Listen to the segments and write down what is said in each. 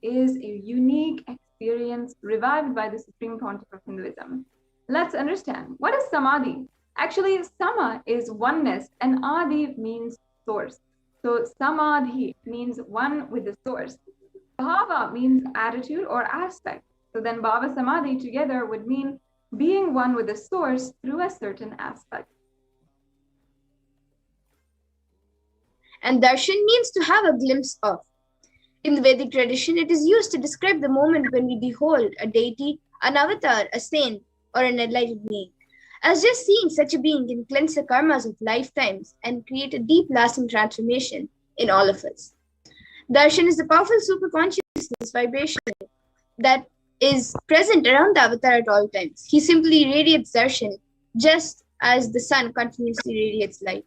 is a unique experience revived by the Supreme Pontiff of Hinduism. Let's understand. What is Samadhi? Actually, Sama is oneness and Adi means source. So Samadhi means one with the source. Bhava means attitude or aspect. So then Bhava Samadhi together would mean being one with the source through a certain aspect. And darshan means to have a glimpse of. In the Vedic tradition, it is used to describe the moment when we behold a deity, an avatar, a saint, or an enlightened being. As just seeing such a being can cleanse the karmas of lifetimes and create a deep lasting transformation in all of us. Darshan is the powerful superconsciousness vibration that is present around the avatar at all times. He simply radiates darshan just as the sun continuously radiates light.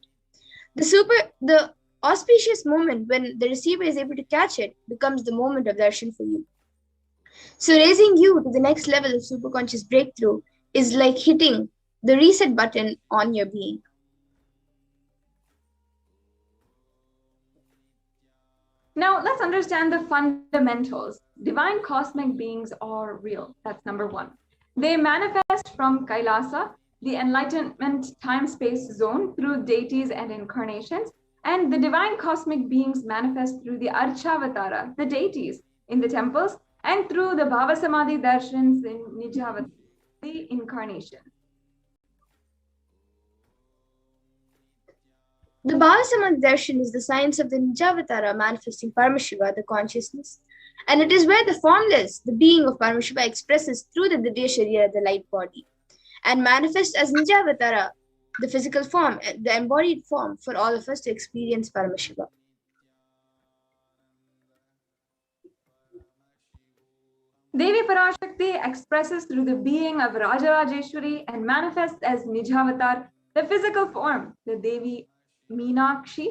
The auspicious moment when the receiver is able to catch it becomes the moment of darshan for you. So raising you to the next level of superconscious breakthrough is like hitting the reset button on your being. Now, let's understand the fundamentals. Divine cosmic beings are real. That's number one. They manifest from Kailasa, the enlightenment time-space zone, through deities and incarnations. And the divine cosmic beings manifest through the Archavatara, the deities in the temples, and through the Bhava Samadhi darshans in Nijavatara, the incarnation. The Bhava Samadhi darshan is the science of the Nijavatara manifesting Paramashiva, the consciousness. And it is where the formless, the being of Paramashiva, expresses through the Didya Sharira, the light body, and manifests as Nijavatara, the physical form, the embodied form for all of us to experience Paramashiva. Devi Parashakti expresses through the being of Rajarajeshwari and manifests as Nijavatar, the physical form, the Devi Meenakshi.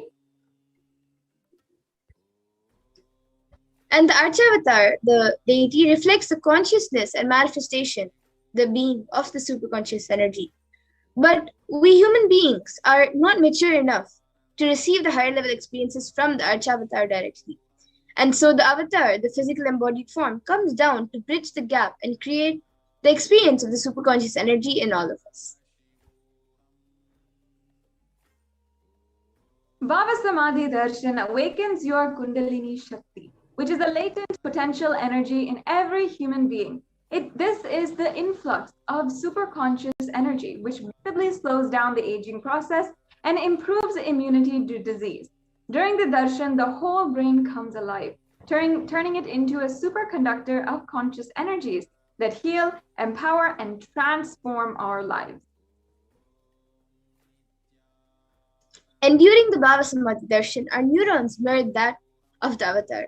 And the Archavatar, the deity, reflects the consciousness and manifestation, the being of the superconscious energy. But we human beings are not mature enough to receive the higher level experiences from the Archavatar directly. And so the avatar, the physical embodied form, comes down to bridge the gap and create the experience of the superconscious energy in all of us. Bhava Samadhi Darshan awakens your Kundalini Shakti, which is a latent potential energy in every human being. This is the influx of superconscious energy, which visibly slows down the aging process and improves immunity to disease. During the darshan, the whole brain comes alive, turning it into a superconductor of conscious energies that heal, empower, and transform our lives. And during the Bhava Samadhi darshan, our neurons mirror that of the avatar.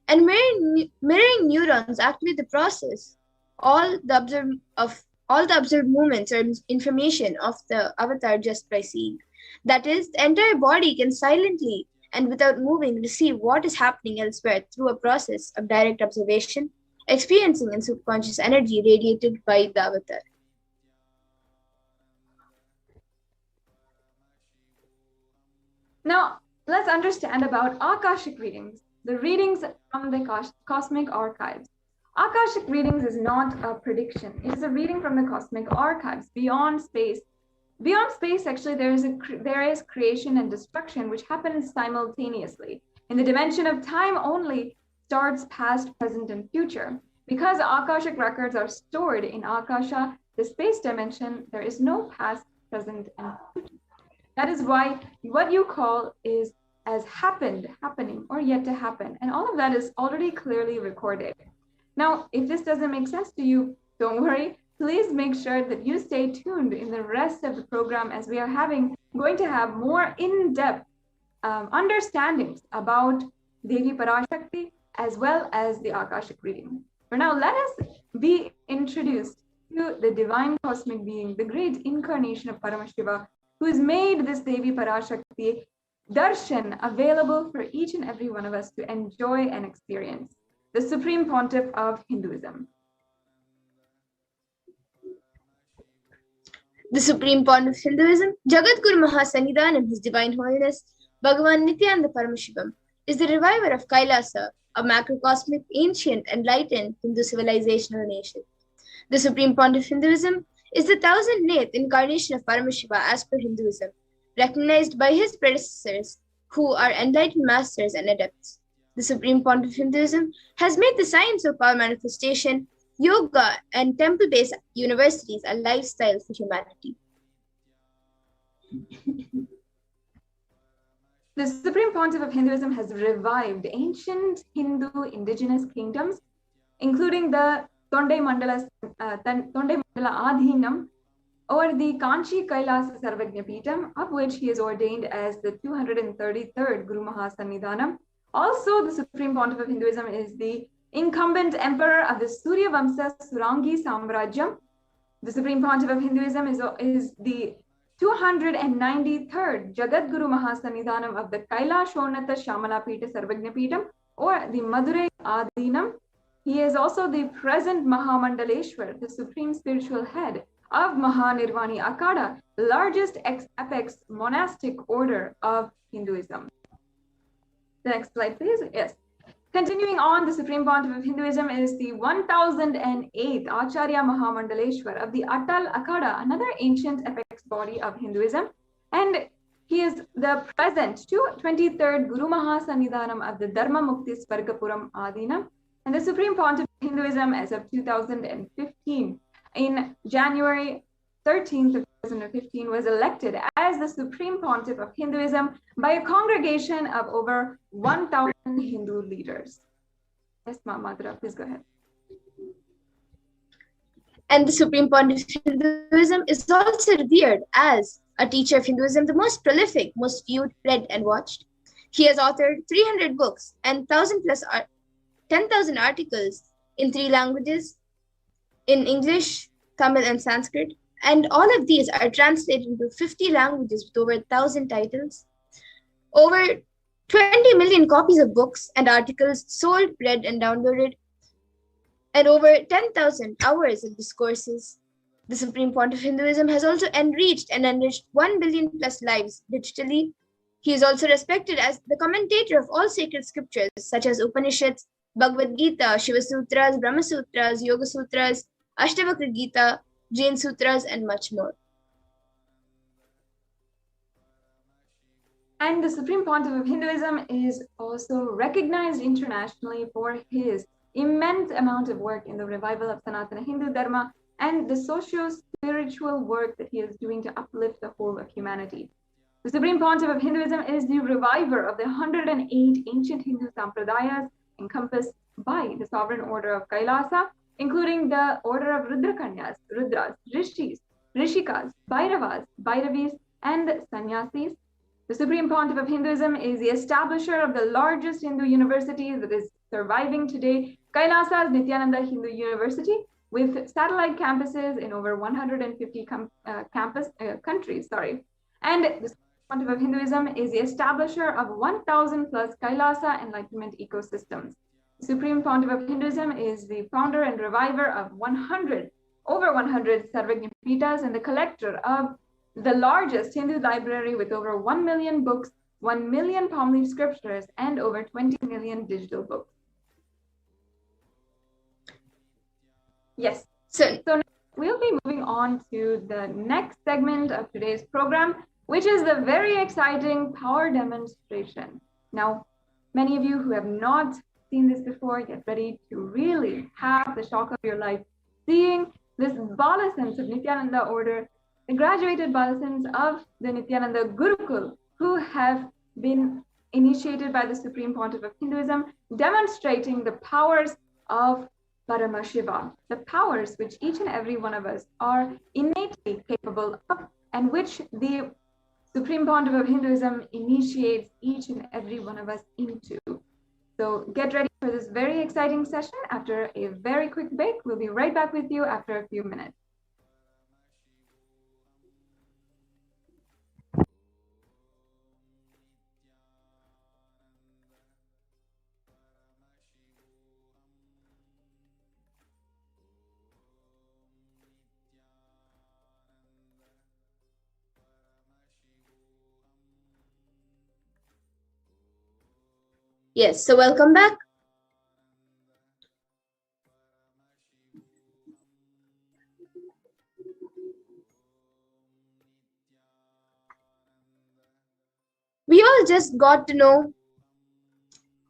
And mirroring neurons activate the process. All the observed movements or information of the avatar just by seeing. That is, the entire body can silently and without moving receive what is happening elsewhere through a process of direct observation, experiencing and subconscious energy radiated by the avatar. Now, let's understand about Akashic readings, the readings from the cosmic archives. Akashic readings is not a prediction. It is a reading from the cosmic archives beyond space. Beyond space, actually, there is creation and destruction which happens simultaneously. In the dimension of time only starts past, present, and future. Because Akashic records are stored in Akasha, the space dimension, there is no past, present, and future. That is why what you call is as happened, happening, or yet to happen. And all of that is already clearly recorded. Now, if this doesn't make sense to you, don't worry. Please make sure that you stay tuned in the rest of the program, as we are going to have more in-depth understandings about Devi Parashakti as well as the Akashic reading. For now, let us be introduced to the divine cosmic being, the great incarnation of Paramashiva, who has made this Devi Parashakti darshan available for each and every one of us to enjoy and experience, the Supreme Pontiff of Hinduism. The Supreme Pontiff of Hinduism, Jagadguru Mahasanidhanam, His Divine Holiness, Bhagavan Nithyananda Paramashivam, is the reviver of Kailasa, a macrocosmic, ancient, enlightened Hindu civilizational nation. The Supreme Pontiff of Hinduism is the 1008th incarnation of Paramashiva as per Hinduism, recognized by his predecessors, who are enlightened masters and adepts. The Supreme Pontiff of Hinduism has made the science of power manifestation, yoga, and temple-based universities a lifestyle for humanity. The Supreme Pontiff of Hinduism has revived ancient Hindu indigenous kingdoms, including the Tondai Mandala Adhinam, or the Kanchi Kailasa Sarvagnapitam, of which he is ordained as the 233rd Guru Mahasannidhanam. Also, the Supreme Pontiff of Hinduism is the incumbent emperor of the Surya Vamsa Surangi Samrajyam. The Supreme Pontiff of Hinduism is the 293rd Jagat Guru Mahasannidhanam of the Kailashonata Shamala Pita Sarvagnapitam, or the Madurai Adhinam. He is also the present Mahamandaleshwar, the supreme spiritual head of Mahanirvani Akada, the largest apex monastic order of Hinduism. The next slide, please. Yes. Continuing on, the Supreme Pontiff of Hinduism is the 1008th Acharya Mahamandaleshwar of the Atal Akada, another ancient apex body of Hinduism. And he is the present 23rd Guru Mahasannidhanam of the Dharma Mukti Svargapuram Adhinam. And the Supreme Pontiff of Hinduism as of 2015, in January 13th of 2015, was elected as the Supreme Pontiff of Hinduism by a congregation of over 1,000 Hindu leaders. Yes, Madhura, please go ahead. And the Supreme Pontiff of Hinduism is also revered as a teacher of Hinduism, the most prolific, most viewed, read, and watched. He has authored 300 books and 10,000 articles in 3 languages, in English, Tamil, and Sanskrit. And all of these are translated into 50 languages with over 1,000 titles. Over 20 million copies of books and articles sold, read, and downloaded, and over 10,000 hours of discourses. The Supreme Pontiff of Hinduism has also enriched 1 billion plus lives digitally. He is also respected as the commentator of all sacred scriptures such as Upanishads, Bhagavad Gita, Shiva Sutras, Brahma Sutras, Yoga Sutras, Ashtavakra Gita, Jain Sutras, and much more. And the Supreme Pontiff of Hinduism is also recognized internationally for his immense amount of work in the revival of Sanatana Hindu Dharma and the socio-spiritual work that he is doing to uplift the whole of humanity. The Supreme Pontiff of Hinduism is the reviver of the 108 ancient Hindu sampradayas encompassed by the sovereign order of Kailasa, including the order of Rudrakanyas, Rudras, Rishis, Rishikas, Bhairavas, Bhairavis, and Sannyasis. The Supreme Pontiff of Hinduism is the establisher of the largest Hindu university that is surviving today, Kailasa's Nithyananda Hindu University, with satellite campuses in over 150 countries. And the Supreme Pontiff of Hinduism is the establisher of 1,000 plus Kailasa enlightenment ecosystems. The Supreme Pontiff of Hinduism is the founder and reviver of over 100 Sarvagnapitas and the collector of the largest Hindu library with over 1 million books, 1 million palm leaf scriptures, and over 20 million digital books. Yes, so now we'll be moving on to the next segment of today's program, which is the very exciting power demonstration. Now, many of you who have not seen this before, get ready to really have the shock of your life, seeing this Balasans of Nithyananda order, the graduated Balasans of the Nithyananda Gurukul, who have been initiated by the Supreme Pontiff of Hinduism, demonstrating the powers of Paramashiva, the powers which each and every one of us are innately capable of, and which the Supreme Pontiff of Hinduism initiates each and every one of us into. So get ready for this very exciting session. After a very quick break, we'll be right back with you after a few minutes. Yes, so welcome back. We all just got to know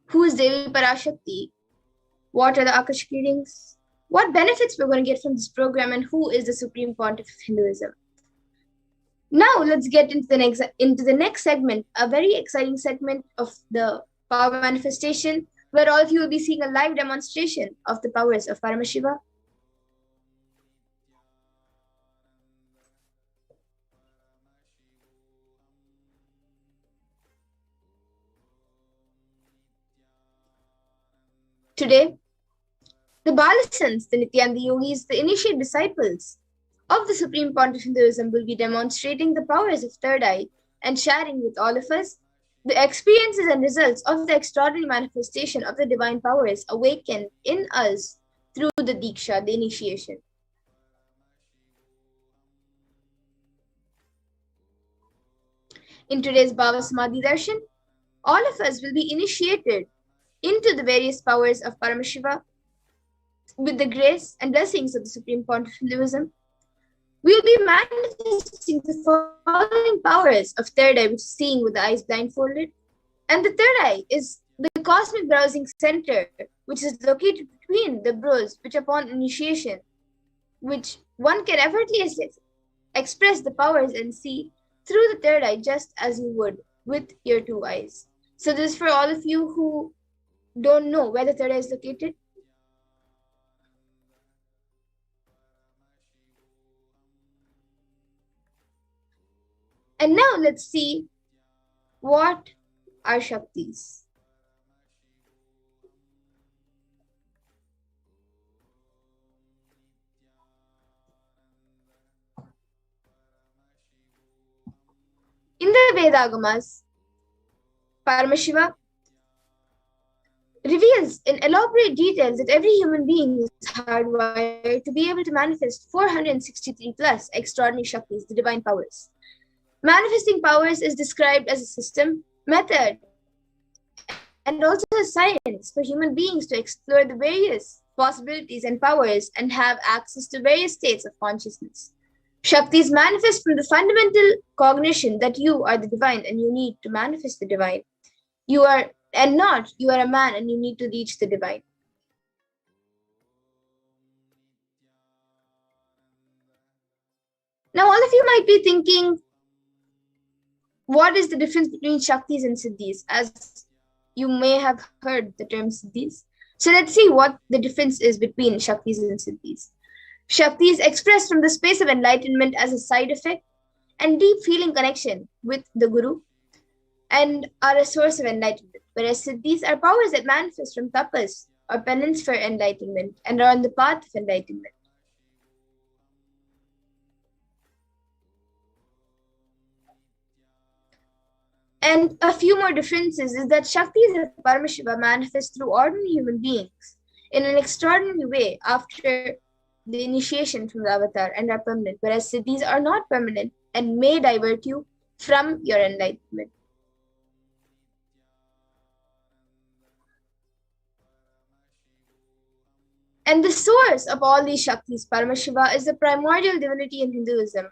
who is Devi Parashakti, what are the Akashik readings, what benefits we're going to get from this program, and who is the Supreme Pontiff of Hinduism. Now let's get into the next segment, a very exciting segment of the power manifestation, where all of you will be seeing a live demonstration of the powers of Paramashiva. Today, the Balasans, the Nithyananda yogis, the initiate disciples of the Supreme Pontiff Hinduism will be demonstrating the powers of third eye and sharing with all of us the experiences and results of the extraordinary manifestation of the divine powers awakened in us through the Diksha, the initiation. In today's Bhava Samadhi Darshan, all of us will be initiated into the various powers of Paramashiva with the grace and blessings of the Supreme Pontiff of Hinduism. We will be manifesting the following powers of third eye, which is seeing with the eyes blindfolded. And the third eye is the cosmic browsing center, which is located between the brows, which upon initiation, which one can effortlessly express the powers and see through the third eye just as you would with your two eyes. So this is for all of you who don't know where the third eye is located. And now let's see what are Shaktis. In the Vedagamas, Paramashiva reveals in elaborate details that every human being is hardwired to be able to manifest 463 plus extraordinary Shaktis, the divine powers. Manifesting powers is described as a system, method, and also a science for human beings to explore the various possibilities and powers and have access to various states of consciousness. Shaktis manifest from the fundamental cognition that you are the divine and you need to manifest the divine. You are a man and you need to reach the divine. Now, all of you might be thinking, what is the difference between Shaktis and Siddhis? As you may have heard the term Siddhis. So let's see what the difference is between Shaktis and Siddhis. Shakti is expressed from the space of enlightenment as a side effect and deep feeling connection with the Guru and are a source of enlightenment, whereas Siddhis are powers that manifest from tapas or penance for enlightenment and are on the path of enlightenment. And a few more differences is that Shaktis of Paramashiva manifest through ordinary human beings in an extraordinary way after the initiation from the avatar and are permanent, whereas Siddhis are not permanent and may divert you from your enlightenment. And the source of all these Shaktis, Paramashiva, is the primordial divinity in Hinduism,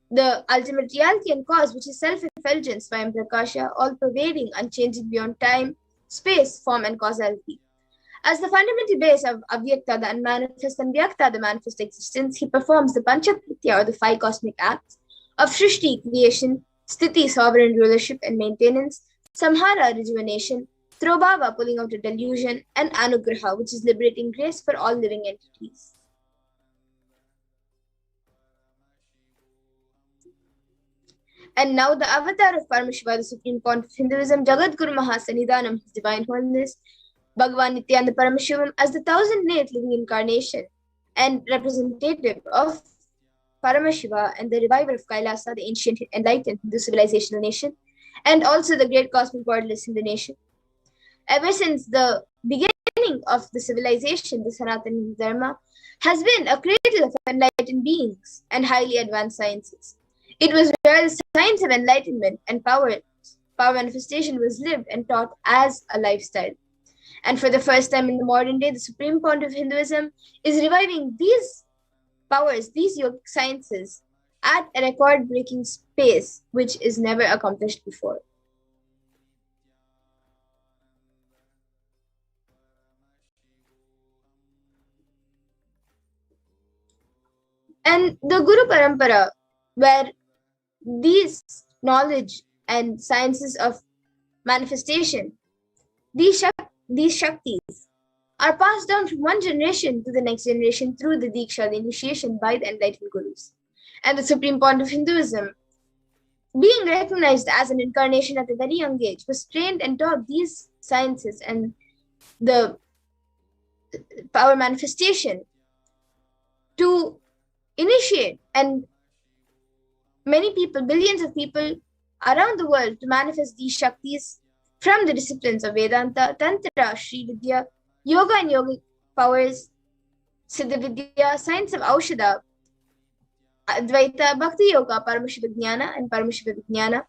the ultimate reality and cause, which is self-effulgence, Swayam Prakasha, all-pervading, unchanging beyond time, space, form, and causality. As the fundamental base of Avyakta, the unmanifest, and Vyakta, the manifest existence, he performs the Panchakritya, or the five cosmic acts, of Shrishti, creation, Sthiti, sovereign rulership and maintenance, Samhara, rejuvenation, Throbhava, pulling out a delusion, and Anugraha, which is liberating grace for all living entities. And now the avatar of Paramashiva, the Supreme Pontiff of Hinduism, Jagat Guru Mahasannidhanam, His Divine Holiness, Bhagavan Nithyananda Paramashivam, as the thousand-nayth living incarnation and representative of Paramashiva and the reviver of Kailasa, the ancient enlightened Hindu civilizational nation, and also the great cosmic borderless Hindu nation. Ever since the beginning of the civilization, the Sanatana Dharma has been a cradle of enlightened beings and highly advanced sciences. It was where the science of enlightenment and power power manifestation was lived and taught as a lifestyle. And for the first time in the modern day, the supreme point of Hinduism is reviving these powers, these yogic sciences, at a record-breaking pace, which is never accomplished before. And the Guru Parampara, where these knowledge and sciences of manifestation, these Shaktis, are passed down from one generation to the next generation through the Diksha, the initiation by the enlightened Gurus. And the supreme point of Hinduism, being recognized as an incarnation at a very young age, was trained and taught these sciences and the power manifestation to initiate, and many people, billions of people around the world, to manifest these Shaktis from the disciplines of Vedanta, Tantra, Sri Vidya, Yoga and Yogic powers, Siddha Vidya, science of Aushadha, Advaita, Bhakti Yoga, Paramashivoham and Paramashivoham.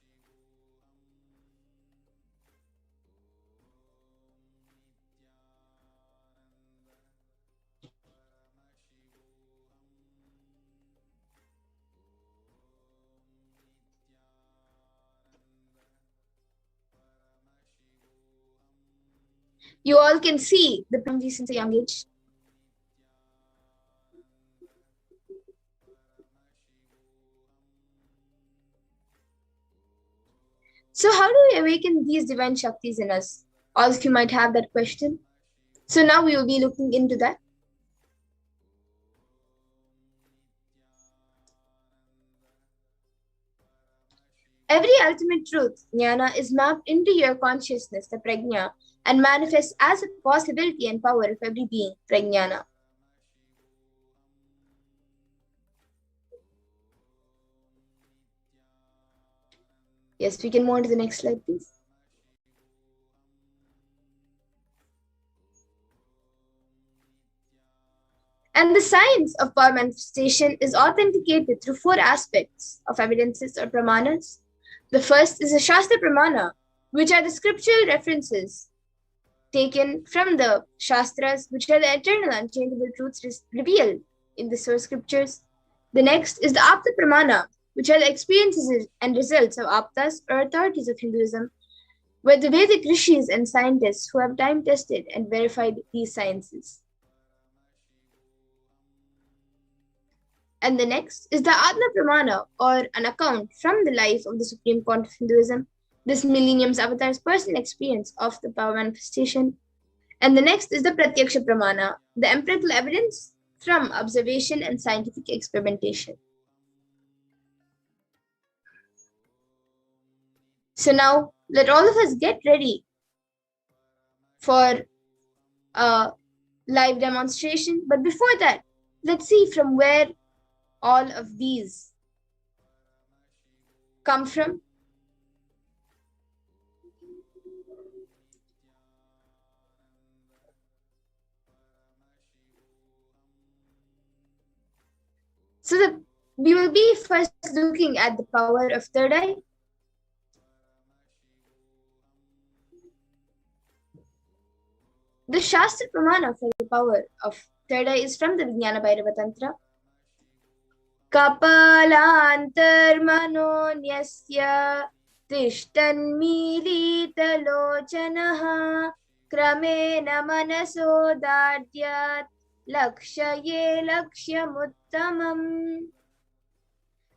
You all can see the Pranji since a young age. So how do we awaken these divine Shaktis in us? All of you might have that question. So now we will be looking into that. Every ultimate truth, jnana, is mapped into your consciousness, the prajna, and manifests as a possibility and power of every being, prajnana. Yes, we can move on to the next slide, please. And the science of power manifestation is authenticated through four aspects of evidences or pramanas. The first is the Shastra Pramana, which are the scriptural references taken from the Shastras, which are the eternal, unchangeable truths revealed in the source scriptures. The next is the Apta Pramana, which are the experiences and results of Aptas or authorities of Hinduism, where the Vedic rishis and scientists who have time tested and verified these sciences. And the next is the Atma Pramana, or an account from the life of the Supreme Point of Hinduism, this millennium's avatar's personal experience of the power manifestation. And the next is the Pratyaksha Pramana, the empirical evidence from observation and scientific experimentation. So now, let all of us get ready for a live demonstration. But before that, let's see from where all of these come from. So we will be first looking at the power of third eye. The Shastra Pramana for the power of third eye is from the Vijnana Bhairava Tantra. Kapalantarmanonyasya tishtanmilitalochanaha kramena manasodadyat lakshaye lakshyamuttamam.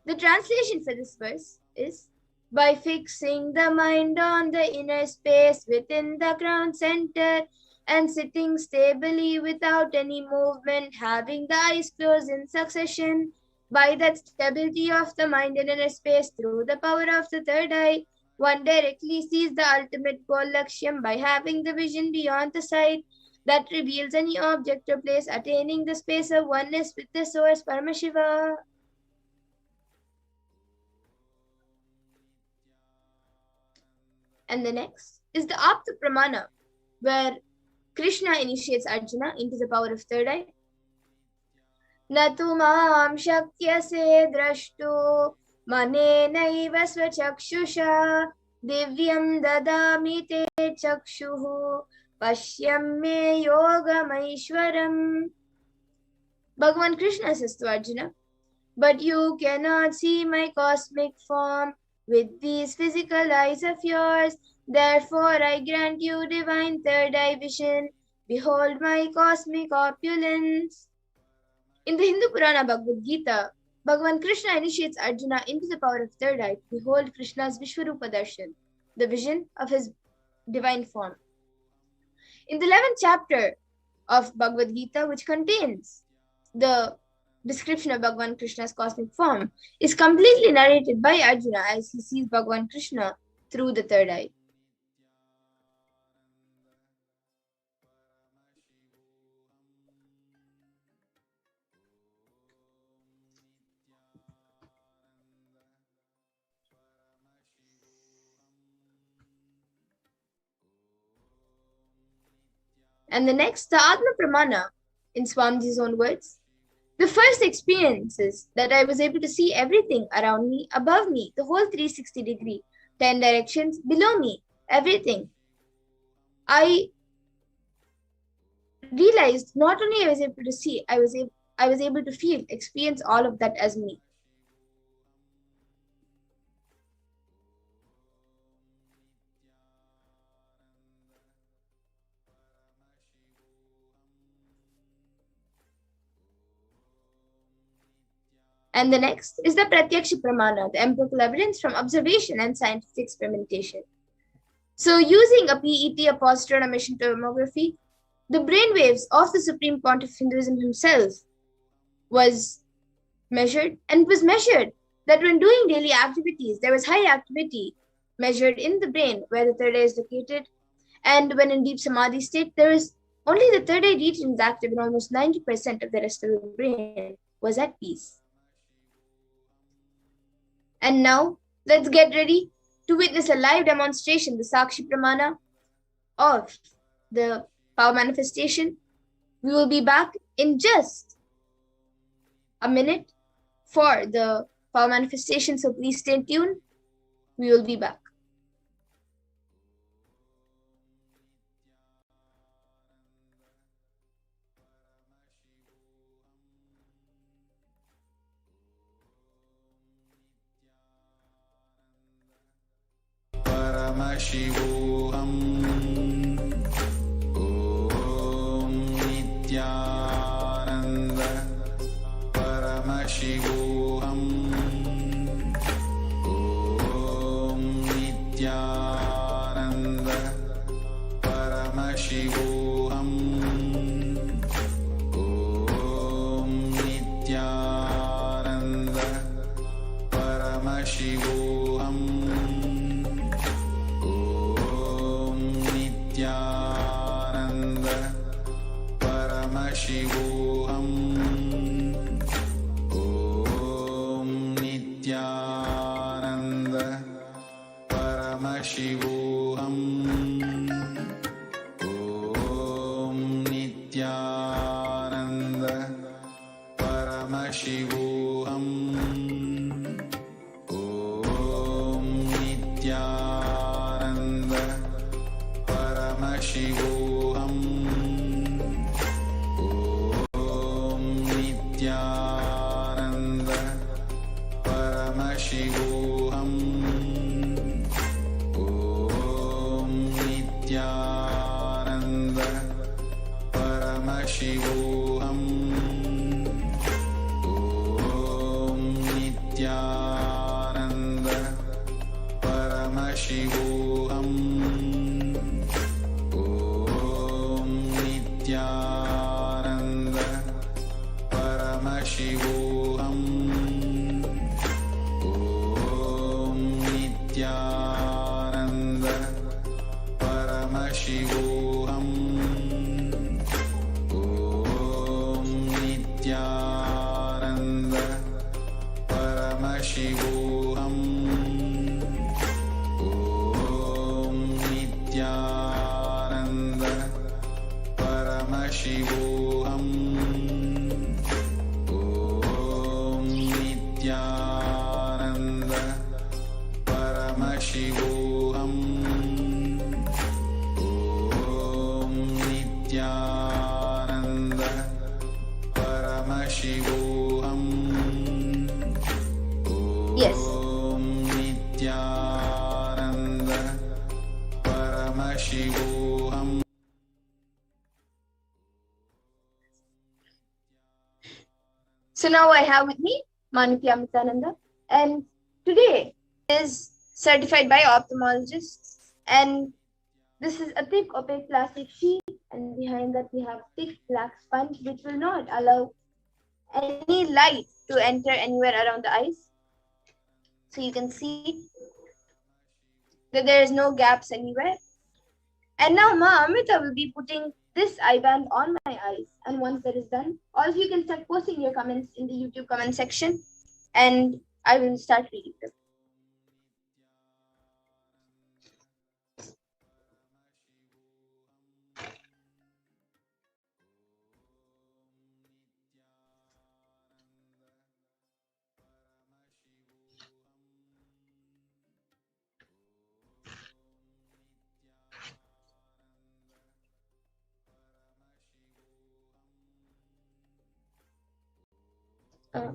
The translation for this verse is, by fixing the mind on the inner space within the crown center and sitting stably without any movement, having the eyes closed in succession, by that stability of the mind in inner space through the power of the third eye, one directly sees the ultimate goal lakshyam by having the vision beyond the sight that reveals any object or place, attaining the space of oneness with the source Paramashiva. And the next is the Apta Pramana, where Krishna initiates Arjuna into the power of third eye. Natumam shakyase drashtu manenaiva svachakshusha Divyam dadami te chakshuhu pashyam me yogamaishwaram. Bhagavan Krishna says to Arjuna, but you cannot see my cosmic form with these physical eyes of yours. Therefore, I grant you divine third eye vision. Behold my cosmic opulence. In the Hindu Purana Bhagavad Gita, Bhagavan Krishna initiates Arjuna into the power of third eye to behold Krishna's Vishwarupa Darshan, the vision of his divine form. In the 11th chapter of Bhagavad Gita, which contains the description of Bhagavan Krishna's cosmic form, is completely narrated by Arjuna as he sees Bhagavan Krishna through the third eye. And the next, the Atma Pramana, in Swamiji's own words. The first experience is that I was able to see everything around me, above me, the whole 360 degree, 10 directions below me, everything. I realized not only I was able to see, I was able to feel, experience all of that as me. And the next is the Pratyaksha Pramana, the empirical evidence from observation and scientific experimentation. So using a PET, a positron emission tomography, the brainwaves of the Supreme Pontiff of Hinduism himself was measured, and it was measured that when doing daily activities, there was high activity measured in the brain where the third eye is located, and when in deep samadhi state, there is only the third eye region is active and almost 90% of the rest of the brain was at peace. And now, let's get ready to witness a live demonstration, the Sakshi Pramana of the power manifestation. We will be back in just a minute for the power manifestation, so please stay tuned. We will be back. Paramashivoham Om Nithyananda Paramashivoham Om Nithyananda Paramashivoham Om Nithyananda Paramashivoham Nithyananda Paramashivoham Om Nithyananda Paramashivoham Om Nithyananda Paramashivoham Om Nithyananda Paramashivoham Om Nithyananda Paramashivoham Om Nithyananda Paramashivoham Om Nithyananda Paramashivoham Nithyananda Paramashivoham Om Nithyananda Paramashivoham Om Nithyananda Paramashivoham Om Nithyananda Paramashivoham Om Nithyananda Paramashivoham Paramashivoham. Yes. Om Nithyananda Paramashivoham. So now I have with me Nithyananda, and today is certified by ophthalmologists, and this is a thick opaque plastic sheet, and behind that we have thick black sponge which will not allow any light to enter anywhere around the eyes. So you can see that there is no gaps anywhere. And now Ma Amrita will be putting this eye band on my eyes. And once that is done, all of you can start posting your comments in the YouTube comment section, and I will start reading them.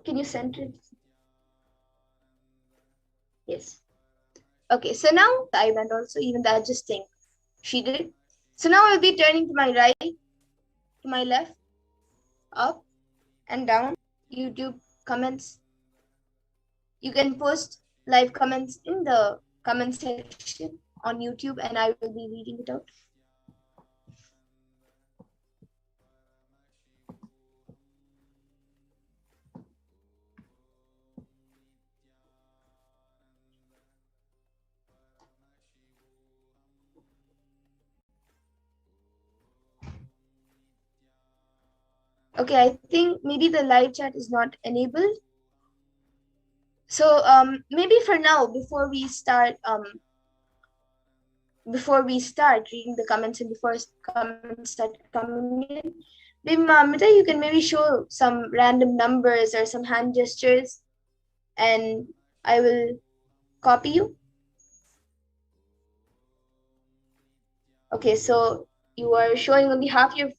Can you center it? Yes. Okay, so now the eye band also, even the adjusting she did. So now I'll be turning to my right, to my left, up and down. YouTube comments. You can post live comments in the comment section on YouTube, and I will be reading it out. Okay, I think maybe the live chat is not enabled. So maybe for now, before we start reading the comments and before comments start coming in, maybe Mamita, you can maybe show some random numbers or some hand gestures, and I will copy you. Okay, so you are showing only half your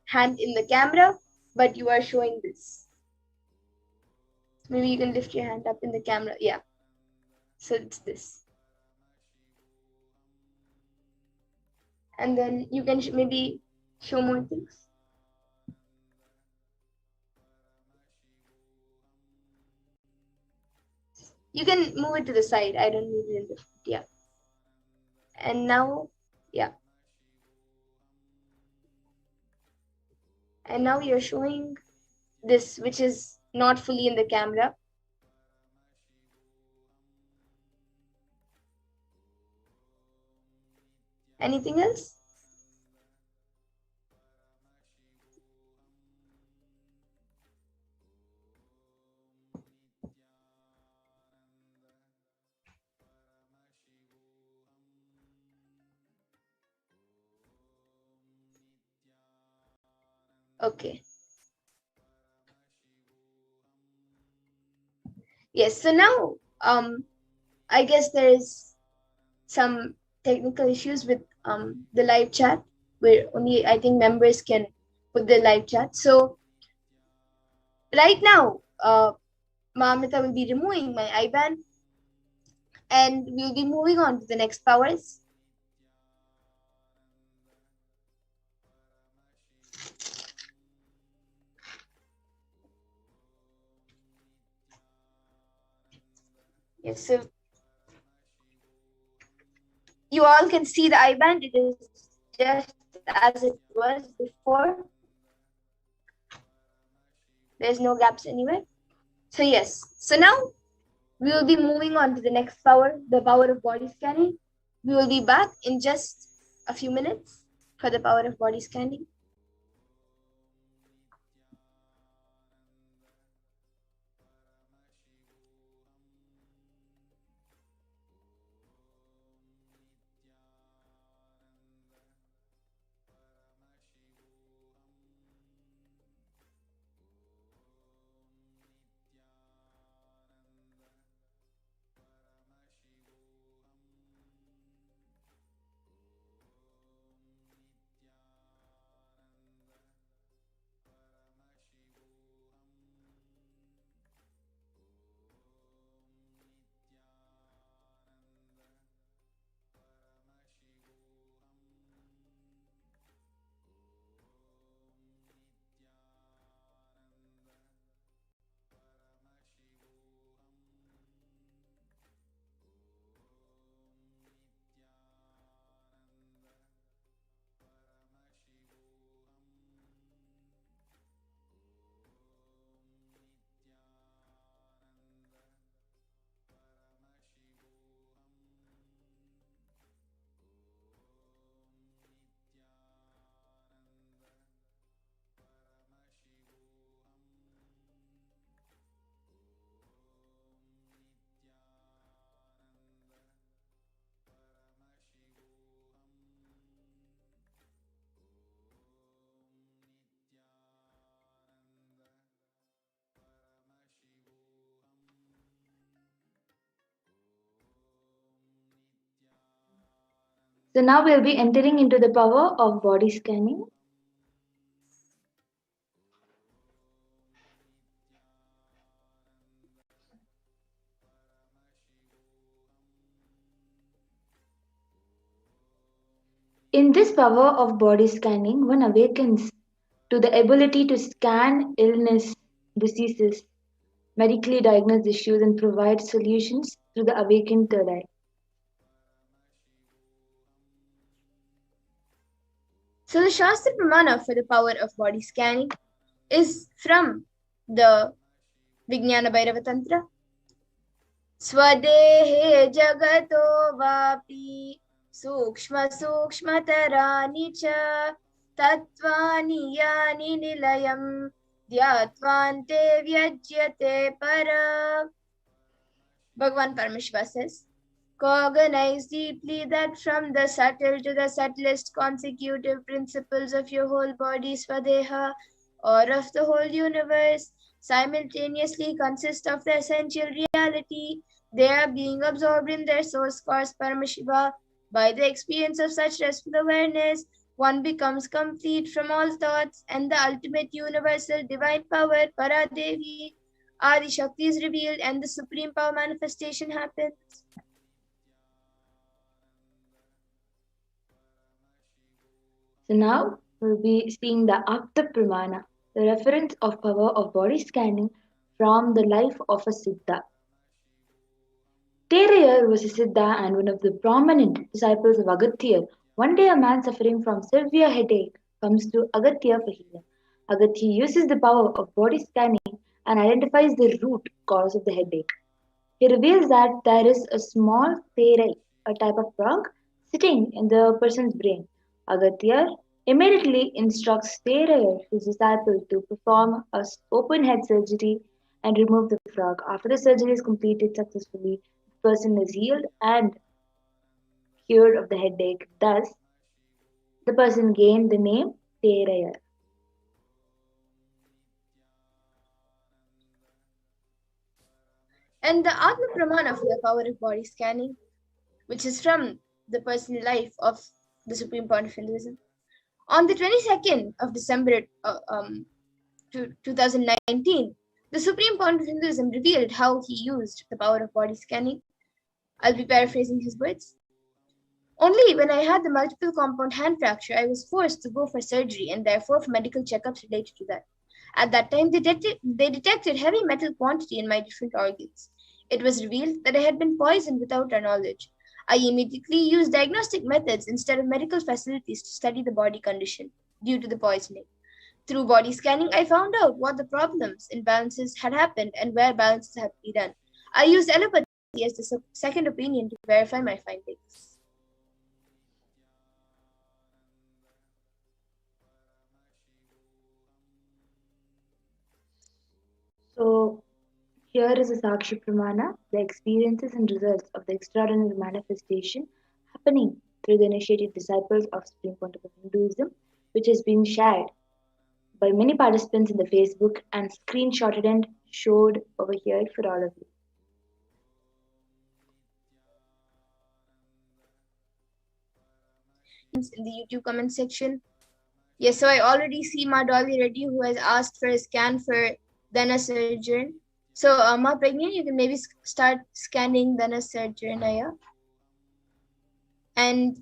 hand in the camera, but you are showing this. Maybe you can lift your hand up in the camera. Yeah. So it's this. And then you can maybe show more things. You can move it to the side. I don't need it in the, yeah. And now, yeah. And now you're showing this, which is not fully in the camera. Anything else? Okay. Yes, so now I guess there is some technical issues with the live chat where only I think members can put the live chat. So right now, Mamita will be removing my eye band, and we'll be moving on to the next powers. Yes, so you all can see the eye band. It is just as it was before. There's no gaps anywhere. So yes, so now we will be moving on to the next power, the power of body scanning. We will be back in just a few minutes for the power of body scanning. So now we'll be entering into the power of body scanning. In this power of body scanning, one awakens to the ability to scan illness, diseases, medically diagnose issues, and provide solutions through the awakened third eye. So the Shastra Pramana for the power of body scanning is from the Vijnana Bhairava Tantra. Swadehe jagato vapi sukshma sukshmatarani cha tattvani yani nilayam dhyatvante vyajyate para. Bhagavan Paramashiva says, cognize deeply that from the subtle to the subtlest consecutive principles of your whole body, Swadeha, or of the whole universe, simultaneously consist of the essential reality. They are being absorbed in their source cause, Paramashiva. By the experience of such restful awareness, one becomes complete from all thoughts, and the ultimate universal divine power, Paradevi, Adi Shakti is revealed, and the supreme power manifestation happens. So now we'll be seeing the Apta Pramana, the reference of power of body scanning from the life of a Siddha. Terayar was a Siddha and one of the prominent disciples of Agatya. One day a man suffering from severe headache comes to Agatya for healing. Agatya uses the power of body scanning and identifies the root cause of the headache. He reveals that there is a small terai, a type of frog, sitting in the person's brain. Agatya immediately instructs Terayar, his disciple, to perform a open head surgery and remove the frog. After the surgery is completed successfully, the person is healed and cured of the headache. Thus, the person gained the name Terayar. And the Atma Pramana for the power of body scanning, which is from the personal life of the Supreme Point of Hinduism. On the 22nd of December 2019, the Supreme Point of Hinduism revealed how he used the power of body scanning. I'll be paraphrasing his words. Only when I had the multiple compound hand fracture, I was forced to go for surgery and therefore for medical checkups related to that. At that time, they detected heavy metal quantity in my different organs. It was revealed that I had been poisoned without our knowledge. I immediately used diagnostic methods instead of medical facilities to study the body condition due to the poisoning. Through body scanning, I found out what the problems, imbalances had happened and where balances had to be done. I used allopathy as the second opinion to verify my findings. So, here is a Sakshi Pramana, the experiences and results of the extraordinary manifestation happening through the initiated disciples of Supreme Pontiff of Hinduism, which has been shared by many participants in the Facebook and screenshotted and showed over here for all of you. In the YouTube comment section. Yes, so I already see Ma Dolly Reddy who has asked for a scan for Dana Surgeon. So, Ma Pregnant, you can maybe start scanning Dana Surgeon. And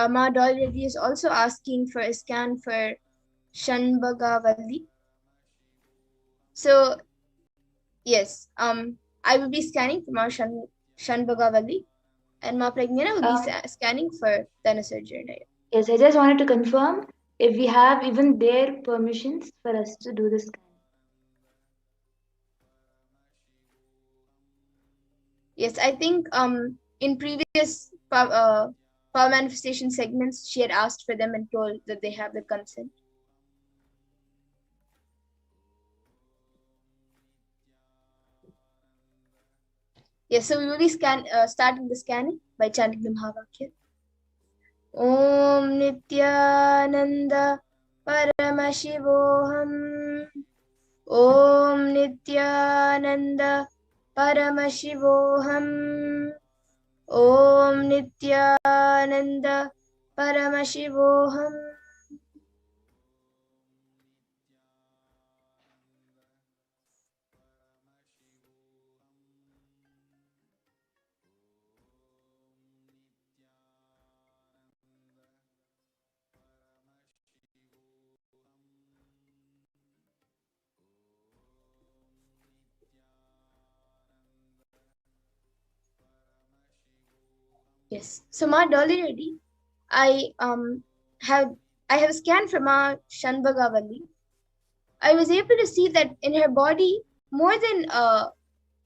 Ma Dolly Reddy is also asking for a scan for Shanbagavalli. So, yes, I will be scanning for Ma Shanbagavalli, and Ma Pregnana will be scanning for Dana Surgeon. Yes, I just wanted to confirm if we have even their permissions for us to do the scan. Yes, I think in previous power manifestation segments, she had asked for them and told that they have the consent. Yes, so we will be starting the scanning by chanting the Mahavakya. Om Nithyananda Paramashivoham. Om Nithyananda Paramashivoham. Om Nithyananda Paramashivoham. Yes. So Ma Dolly Reddy, I have I have scanned from Ma Shanbhagavali. I was able to see that in her body, more than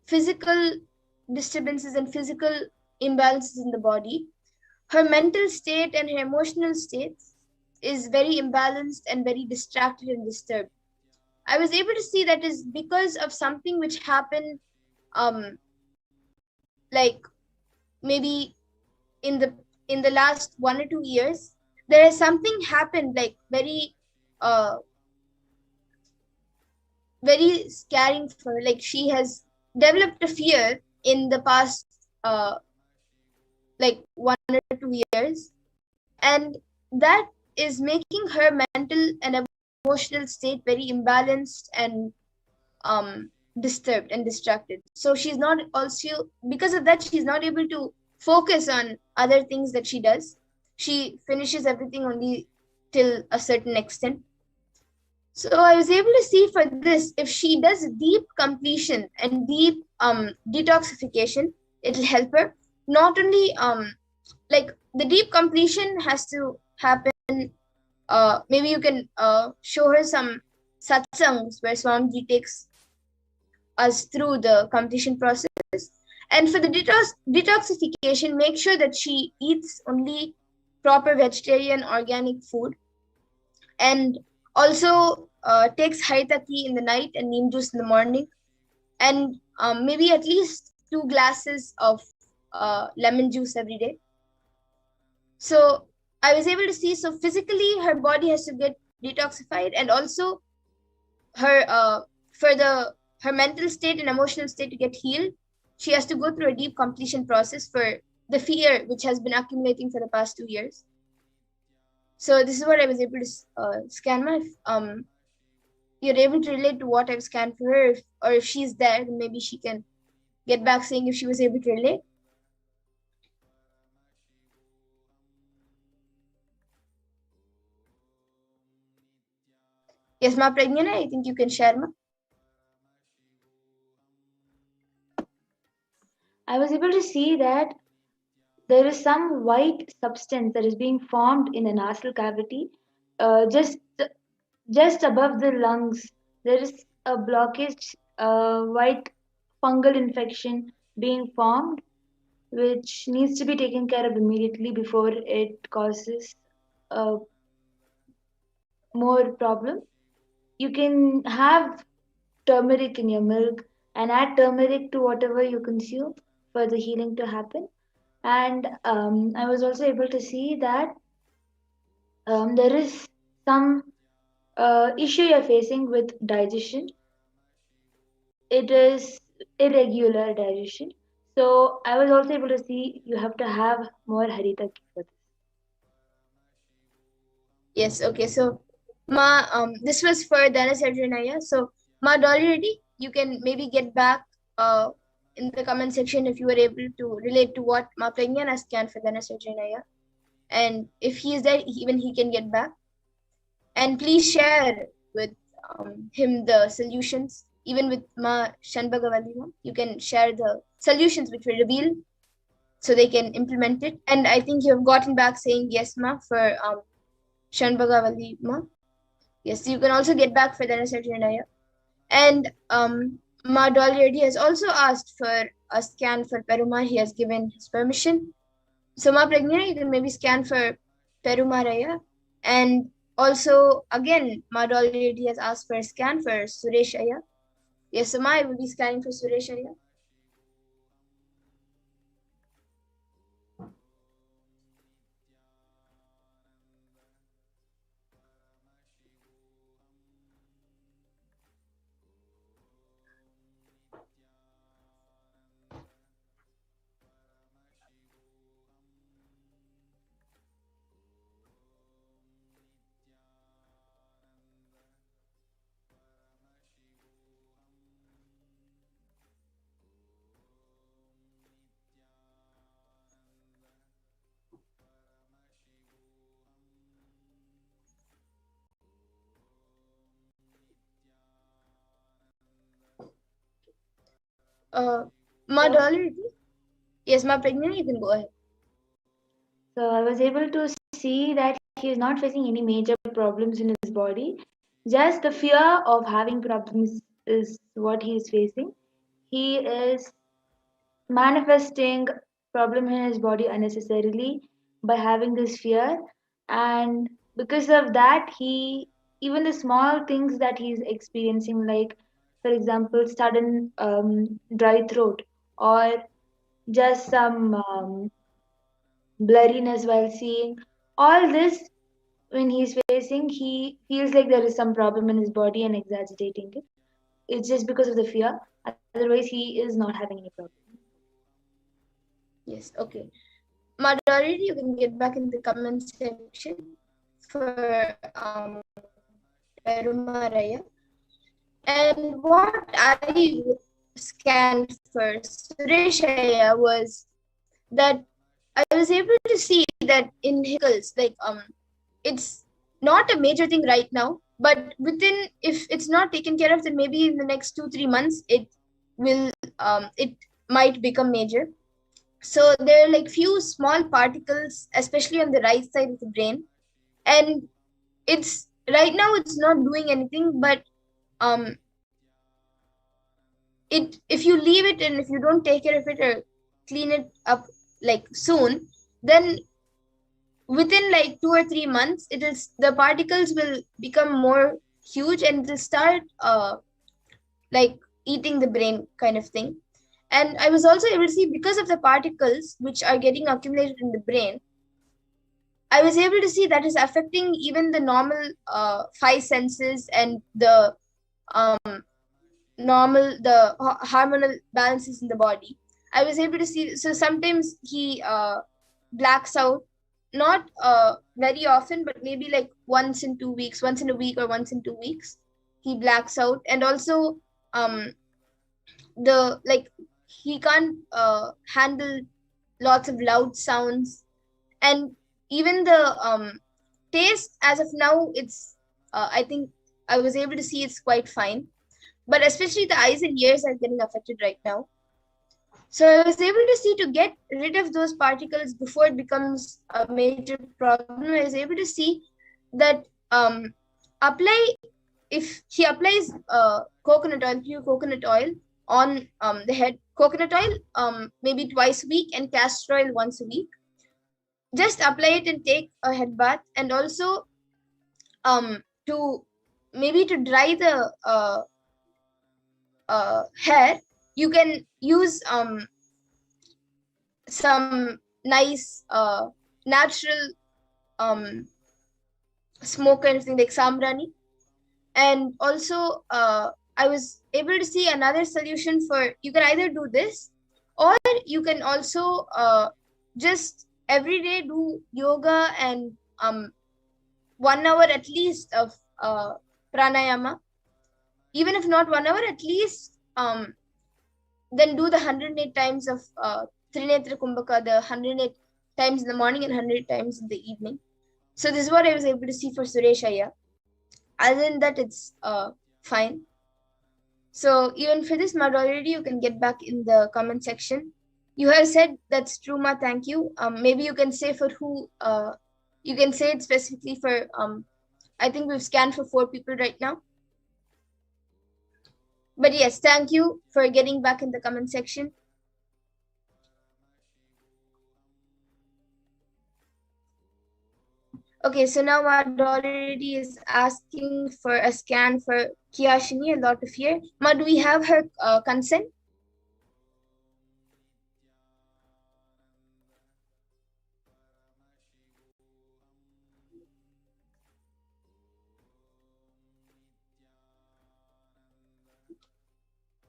physical disturbances and physical imbalances in the body, her mental state and her emotional state is very imbalanced and very distracted and disturbed. I was able to see that is because of something which happened, um, like maybe in the last 1 or 2 years. There is something happened like uh very scaring for her. Like she has developed a fear in the past like 1 or 2 years, and that is making her mental and emotional state very imbalanced and disturbed and distracted. So she's not also, because of that, she's not able to focus on other things that she does. She finishes everything only till a certain extent. So I was able to see for this, if she does deep completion and deep detoxification, it'll help her. Not only like the deep completion has to happen. Maybe you can show her some satsangs where Swamiji takes us through the completion process. And for the detoxification, make sure that she eats only proper vegetarian organic food, and also takes haritha tea in the night and neem juice in the morning, and maybe at least 2 glasses of lemon juice every day. So I was able to see, so physically her body has to get detoxified, and also her for the her mental state and emotional state to get healed, she has to go through a deep completion process for the fear which has been accumulating for the past 2 years. So this is what I was able to scan. My you're able to relate to what I've scanned for her, or if she's there, then maybe she can get back saying if she was able to relate. Yes, Ma Pragnana, I think you can share, Ma. I was able to see that there is some white substance that is being formed in the nasal cavity, just above the lungs. There is a blockage, white fungal infection being formed, which needs to be taken care of immediately before it causes more problem. You can have turmeric in your milk and add turmeric to whatever you consume for the healing to happen. And I was also able to see that there is some issue you're facing with digestion. It is irregular digestion. So I was also able to see you have to have more harita for this. Yes, okay. So Ma, this was for Dana Sarjanaya. So Ma Dolly Reddy, you can maybe get back in the comment section if you were able to relate to what Ma Pragnana scanned for Dana Sarjanaya. And if he is there, even he can get back. And please share with him the solutions. Even with Ma Shanbhagavali, you can share the solutions which were revealed so they can implement it. And I think you have gotten back saying yes, Ma, for Shanbhagavali, Ma. Yes, you can also get back for the Nasarjanaya. And Ma Dolly Reddy has also asked for a scan for Peruma. He has given his permission. So Ma Pragnana, you can maybe scan for Peruma Raya. And also, again, Ma Dolly Reddy has asked for a scan for Suresh Aya. Yes, so Ma, I will be scanning for Suresh Aya. Ma So, Dolly? Yes, Ma Prajna, you can go ahead. so I was able to see that he is not facing any major problems in his body. Just the fear of having problems is what he is facing. He is manifesting problem in his body unnecessarily by having this fear, and because of that he, even the small things that he's experiencing, like for example sudden dry throat, or just some blurriness while seeing, all this, when he's facing, he feels like there is some problem in his body and exaggerating it. It's just because of the fear, otherwise he is not having any problem. Yes, okay. Madhuri, you can get back in the comment section for Perumaraya. And what I scanned for Sureshaya was that I was able to see that in vehicles, like it's not a major thing right now, but within, if it's not taken care of, then maybe in the next 2-3 months it will it might become major. So there are like few small particles, especially on the right side of the brain, and it's right now it's not doing anything, but um it, if you leave it and if you don't take care of it or clean it up like soon, then within like 2 or 3 months it is, the particles will become more huge and it will start like eating the brain kind of thing. And I was also able to see, because of the particles which are getting accumulated in the brain, I was able to see that is affecting even the normal five senses and the um, hormonal balances in the body. I was able to see. So sometimes he blacks out, not very often, but maybe like once in 2 weeks, once in a week, or once in 2 weeks, he blacks out. And also, um, the like he can't handle lots of loud sounds, and even the taste as of now, it's I think I was able to see it's quite fine, but especially the eyes and ears are getting affected right now. So I was able to see, to get rid of those particles before it becomes a major problem, I was able to see that apply, if he applies coconut oil, pure coconut oil on the head, coconut oil maybe twice a week, and castor oil once a week, just apply it and take a head bath. And also to maybe to dry the hair, you can use some nice natural smoke kind of thing, like sambrani. And also I was able to see another solution for, you can either do this, or you can also just every day do yoga and 1 hour at least of pranayama. Even if not 1 hour, at least then do the 108 times of Trinetra Kumbhaka, the 108 times in the morning and 100 times in the evening. So this is what I was able to see for Suresh Iyer. Other than that, it's fine. So even for this majority, you can get back in the comment section. You have said that's true, Ma. Thank you. Maybe you can say for who. You can say it specifically for. I think we've scanned for 4 people right now. But yes, thank you for getting back in the comment section. Okay, so now our already is asking for a scan for Kiyashini, a lot of here. Ma, do we have her consent?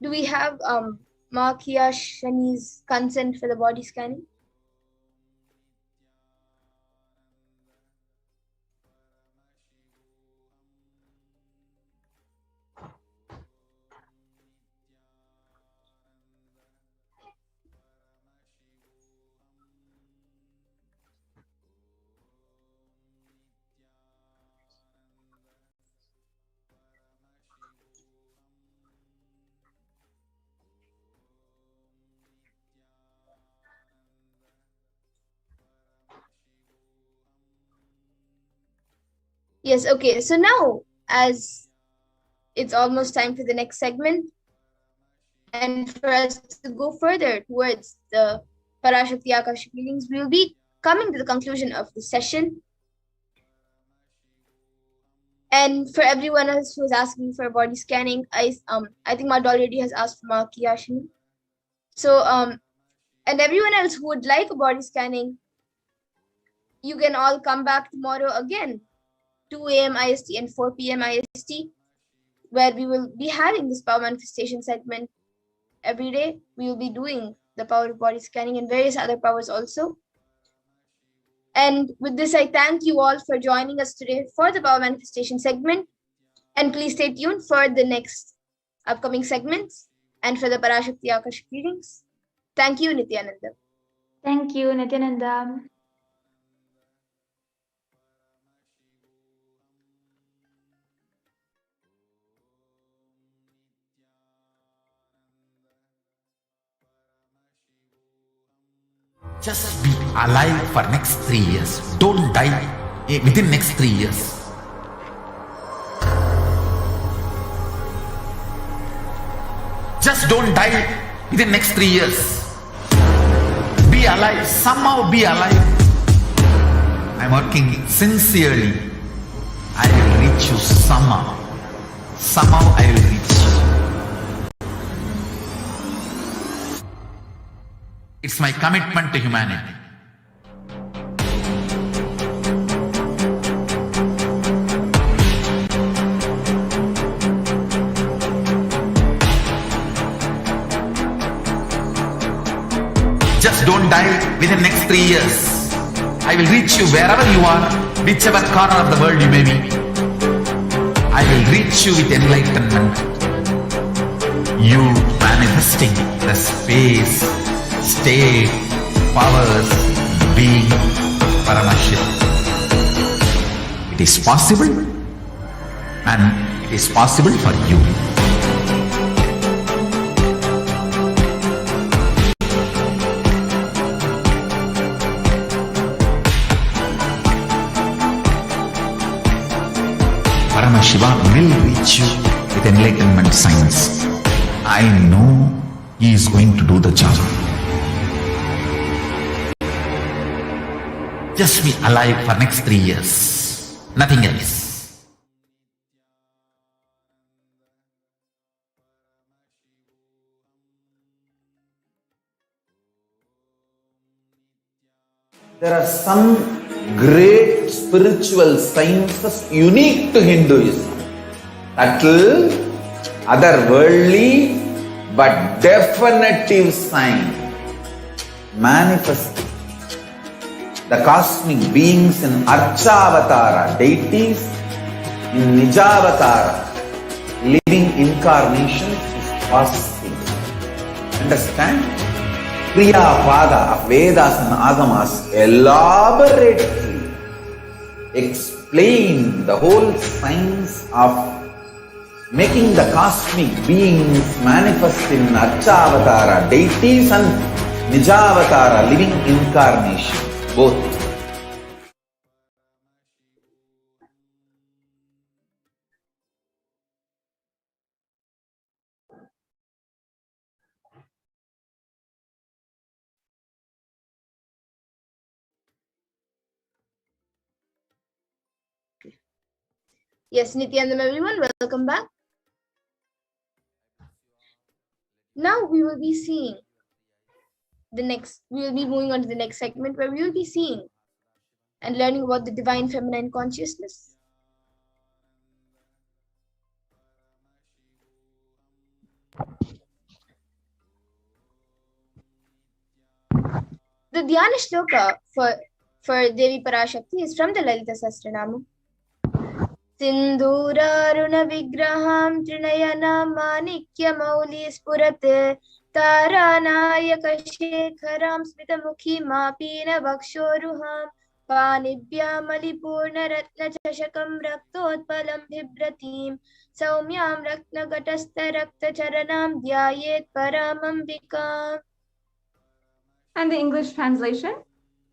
Do we have Ma Kiyashini's consent for the body scanning? Yes, okay. So now, as it's almost time for the next segment, and for us to go further towards the Parashakti Akashik readings, we will be coming to the conclusion of the session. And for everyone else who is asking for body scanning, I think Mad already has asked for Makiyashini. So and everyone else who would like a body scanning, you can all come back tomorrow again, 2 a.m. IST and 4 p.m. IST, where we will be having this power manifestation segment every day. We will be doing the power of body scanning and various other powers also. And with this, I thank you all for joining us today for the power manifestation segment. And please stay tuned for the next upcoming segments and for the Parashakti Akashik readings. Thank you, Nithyananda. Thank you, Nithyananda. Just be alive for next 3 years. Don't die within next 3 years. Just don't die within next 3 years. Be alive. Somehow be alive. I'm working sincerely. I will reach you somehow. Somehow I will reach you. It's my commitment to humanity. Just don't die within the next 3 years. I will reach you wherever you are, whichever corner of the world you may be. I will reach you with enlightenment. You manifesting the space, state, powers, being Paramashivoham. It is possible, and it is possible for you. Paramashivoham will reach you with enlightenment science. I know he is going to do the job. Just be alive for next 3 years. Nothing else. There are some great spiritual sciences unique to Hinduism. Subtle, otherworldly, but definitive sign. Manifesting the cosmic beings in Archavatara, deities in Nijavatara, living incarnations is possible. Understand? Kriya Pada of Vedas and Agamas elaborately explain the whole science of making the cosmic beings manifest in Archavatara, deities and Nijavatara, living incarnations. Both. Yes, Nithyananda, everyone, welcome back. Now we will be seeing we will be moving on to the next segment where we will be seeing and learning about the divine feminine consciousness. The Dhyana Shloka for Devi Parashakti is from the Lalita Sahasranama. Sindhuraruna Vigraham Trinayana Manikya Mauli Spurate Taranayaka Shekharam Smitamukhi Mapina Vakshoruham Panibhya Malipurna Ratna Chashakam Raktotpalam Bhibratim Saumyam Ratna Gatasta Rakta Charanam Dhyayet Paramambikam. And the English translation?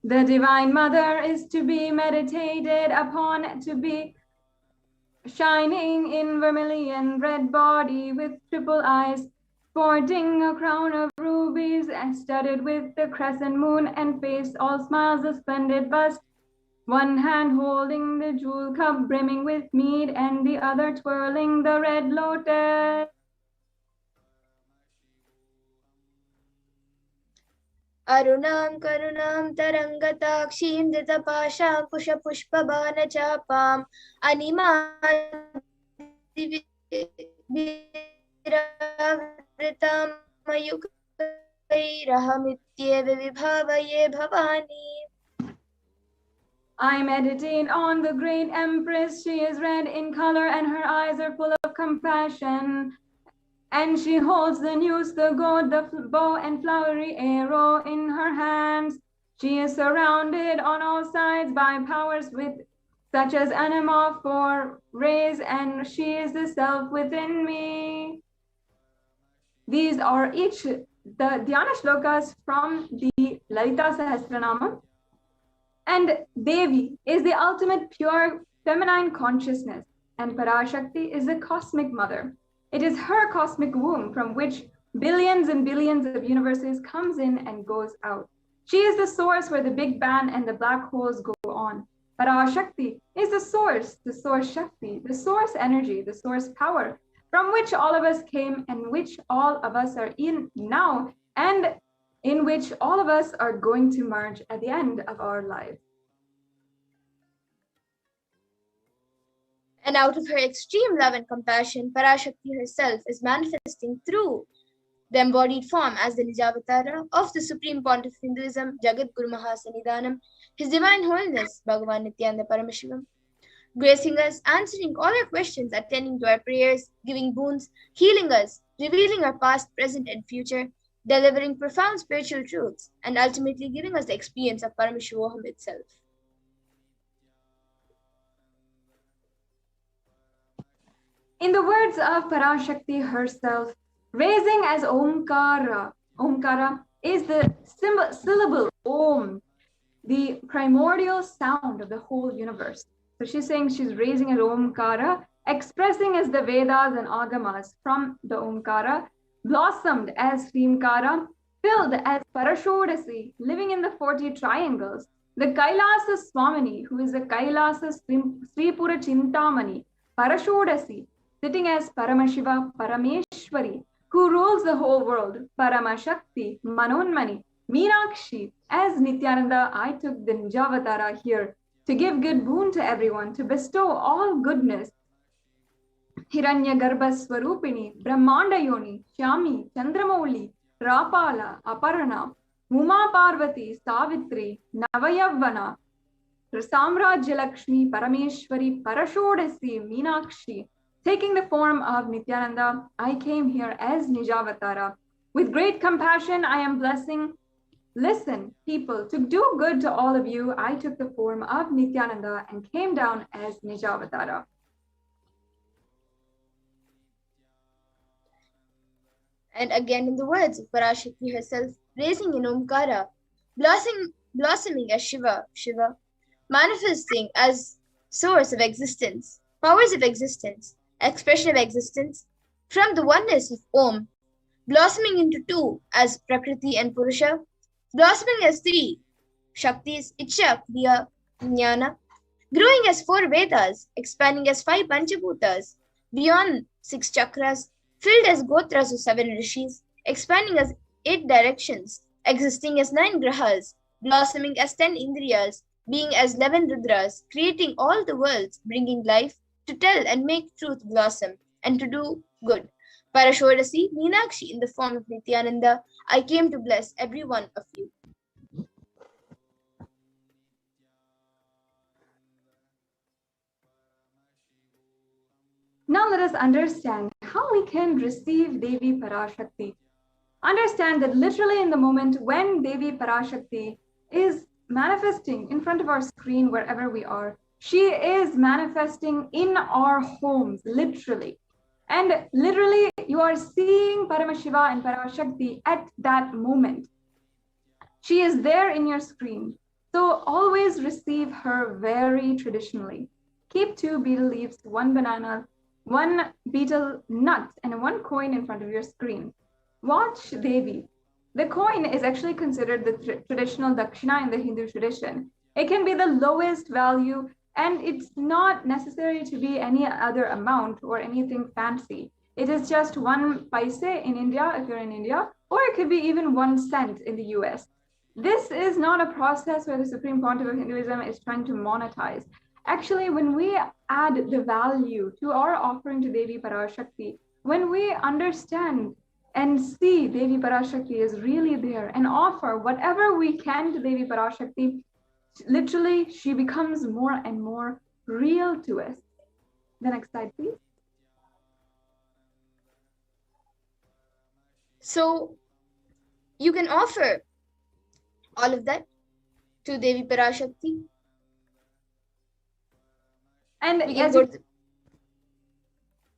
The Divine Mother is to be meditated upon, to be shining in vermilion red body with triple eyes, sporting a crown of rubies and studded with the crescent moon and face all smiles a splendid bust, one hand holding the jewel cup brimming with mead and the other twirling the red lotus. Arunam karunam tarangatakshim ditapasham pusha pushpabana chapam animam diviravritam mayukairahamityeva vibhavaye bhavani. I meditate on the great empress. She is red in color and her eyes are full of compassion. And she holds the noose, the gourd, the bow and flowery arrow in her hands. She is surrounded on all sides by powers with such as anima for rays, and she is the self within me. These are each the Dhyana shlokas from the Lalita Sahasranama. And Devi is the ultimate pure feminine consciousness, and Parashakti is the cosmic mother. It is her cosmic womb from which billions and billions of universes comes in and goes out. She is the source where the Big Bang and the black holes go on. Parashakti is the source Shakti, the source energy, the source power, from which all of us came and which all of us are in now, and in which all of us are going to merge at the end of our lives. And out of her extreme love and compassion, Parashakti herself is manifesting through the embodied form as the Nijavatara of the Supreme Pontiff of Hinduism, Jagat Guru Mahasannidhanam, His Divine Holiness, Bhagavan Nithyananda Paramashivam, gracing us, answering all our questions, attending to our prayers, giving boons, healing us, revealing our past, present, and future, delivering profound spiritual truths, and ultimately giving us the experience of Paramashivoham itself. In the words of Parashakti herself, raising as Omkara. Omkara is the syllable Om, the primordial sound of the whole universe. So she's saying she's raising as Omkara, expressing as the Vedas and Agamas from the Omkara, blossomed as Srimkara, filled as Parashodasi, living in the 40 triangles, the Kailasa Swamini, who is the Kailasa Sripura Chintamani, Parashodasi, sitting as Paramashiva Parameshwari, who rules the whole world, Paramashakti, Manonmani, Meenakshi. As Nithyananda, I took the Nijavatara here to give good boon to everyone, to bestow all goodness. Hiranya Garbha Swarupini, Brahmanda Yoni, Shyami, Chandramouli, Rapala, Aparana, Uma Parvati, Savitri, Navayavana, Samrajya Lakshmi, Parameshwari, Parashodasi, Meenakshi. Taking the form of Nithyananda, I came here as Nijavatara. With great compassion, I am blessing. Listen, people, to do good to all of you, I took the form of Nithyananda and came down as Nijavatara. And again in the words of Parashakti herself, raising in Omkara, blossoming as Shiva, manifesting as source of existence, powers of existence, expression of existence, from the oneness of Om, blossoming into two as Prakriti and Purusha, blossoming as three Shaktis, Ichcha, Kriya, Jnana, growing as 4 Vedas, expanding as 5 Panchabhutas, beyond 6 chakras, filled as Gotras of 7 Rishis, expanding as 8 directions, existing as 9 Grahas, blossoming as 10 Indriyas, being as 11 Rudras, creating all the worlds, bringing life, to tell and make truth blossom, and to do good. Parashodasi, Meenakshi, in the form of Nithyananda, I came to bless every one of you. Now let us understand how we can receive Devi Parashakti. Understand that literally in the moment when Devi Parashakti is manifesting in front of our screen wherever we are, she is manifesting in our homes, literally. And literally, you are seeing Paramashiva and Parashakti at that moment. She is there in your screen. So always receive her very traditionally. Keep 2 betel leaves, 1 banana, 1 betel nut, and 1 coin in front of your screen. Watch Devi. The coin is actually considered the traditional dakshina in the Hindu tradition. It can be the lowest value, and it's not necessary to be any other amount or anything fancy. It is just 1 paise in India, if you're in India, or it could be even 1 cent in the US. This is not a process where the Supreme Pontiff of Hinduism is trying to monetize. Actually, when we add the value to our offering to Devi Parashakti, when we understand and see Devi Parashakti is really there and offer whatever we can to Devi Parashakti, literally she becomes more and more real to us. The next slide, please. So you can offer all of that to Devi Parashakti. And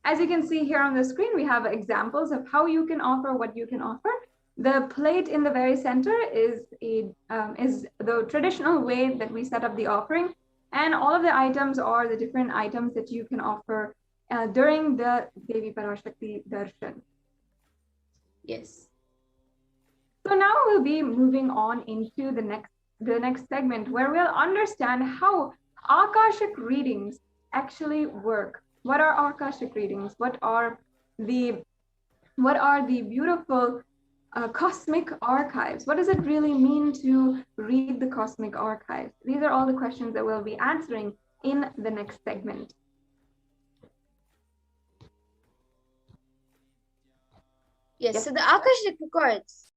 as you can see here on the screen, we have examples of how you can offer what you can offer. The plate in the very center is the traditional way that we set up the offering, and all of the items are the different items that you can offer during the Devi Parashakti darshan. Yes. So now we'll be moving on into the next segment, where we'll understand how Akashic readings actually work. What are Akashic readings? What are the beautiful cosmic archives? What does it really mean to read the cosmic archives? These are all the questions that we'll be answering in the next segment. Yes, so the Akashic records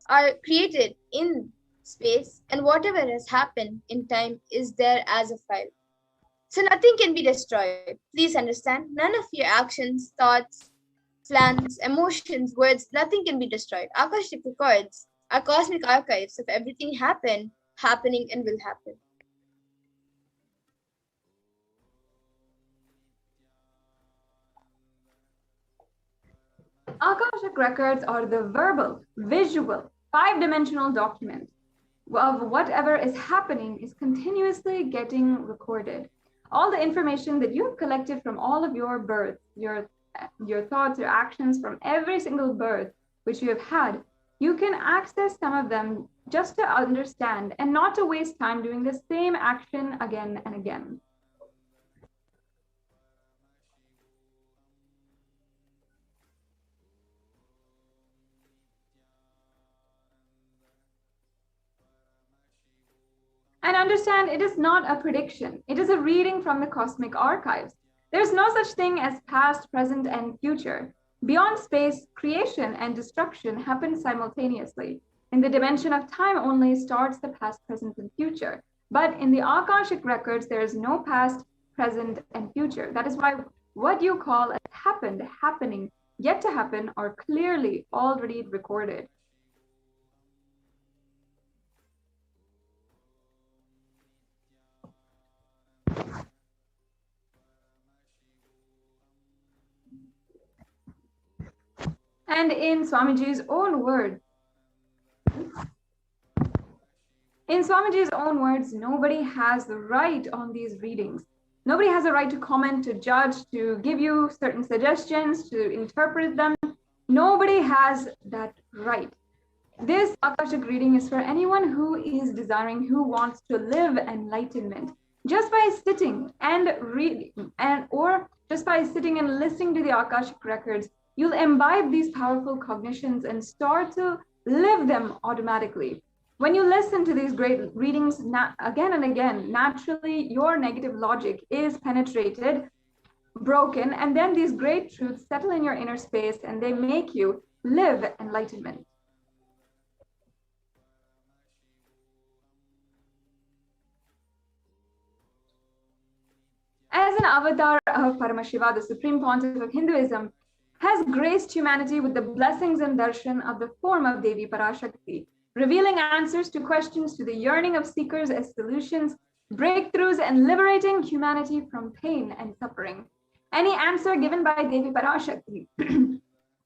are created in space, and whatever has happened in time is there as a file. So nothing can be destroyed. Please understand, none of your actions, thoughts, plans, emotions, words, nothing can be destroyed. Akashic records are cosmic archives of everything happened, happening, and will happen. Akashic records are the verbal, visual, 5-dimensional document of whatever is happening is continuously getting recorded. All the information that you've collected from all of your births, your thoughts, your actions from every single birth which you have had, you can access some of them just to understand and not to waste time doing the same action again and again. And understand, it is not a prediction. It is a reading from the cosmic archives. There's no such thing as past, present, and future. Beyond space, creation and destruction happen simultaneously. In the dimension of time only starts the past, present, and future. But in the Akashic records, there is no past, present, and future. That is why what you call as happened, happening, yet to happen are clearly already recorded. And in Swamiji's own words, nobody has the right on these readings. Nobody has a right to comment, to judge, to give you certain suggestions, to interpret them. Nobody has that right. This Akashic reading is for anyone who is desiring, who wants to live enlightenment. Just by sitting and reading, or just by sitting and listening to the Akashic records, you'll imbibe these powerful cognitions and start to live them automatically. When you listen to these great readings again and again, naturally your negative logic is penetrated, broken, and then these great truths settle in your inner space and they make you live enlightenment. As an avatar of Paramashiva, the Supreme Pontiff of Hinduism, has graced humanity with the blessings and darshan of the form of Devi Parashakti, revealing answers to questions to the yearning of seekers as solutions, breakthroughs, and liberating humanity from pain and suffering. Any answer given by Devi Parashakti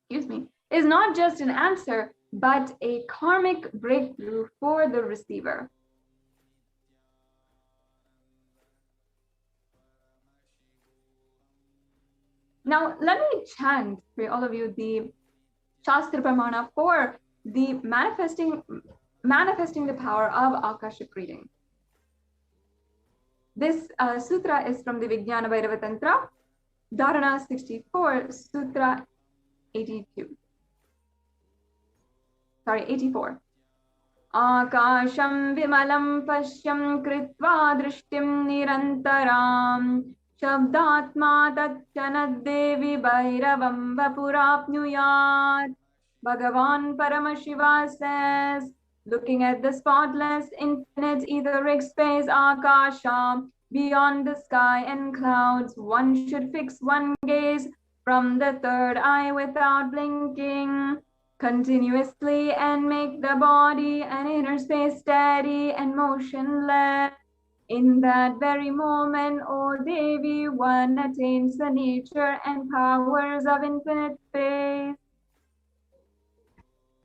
is not just an answer, but a karmic breakthrough for the receiver. Now, let me chant for all of you the Shastra Pramana for the manifesting the power of Akashic reading. This sutra is from the Vijnana Bhairava Tantra, Dharana 64, Sutra 82. Sorry, 84. Akasham vimalam pashyam kritva drishtim nirantaram shabdatma tatchanad devi bhairavam vapurapnuyat. Bhagavan Paramashiva says, looking at the spotless, infinite etheric space, Akasha, beyond the sky and clouds, one should fix one gaze from the third eye without blinking, continuously, and make the body and inner space steady and motionless. In that very moment, O Devi, one attains the nature and powers of infinite space.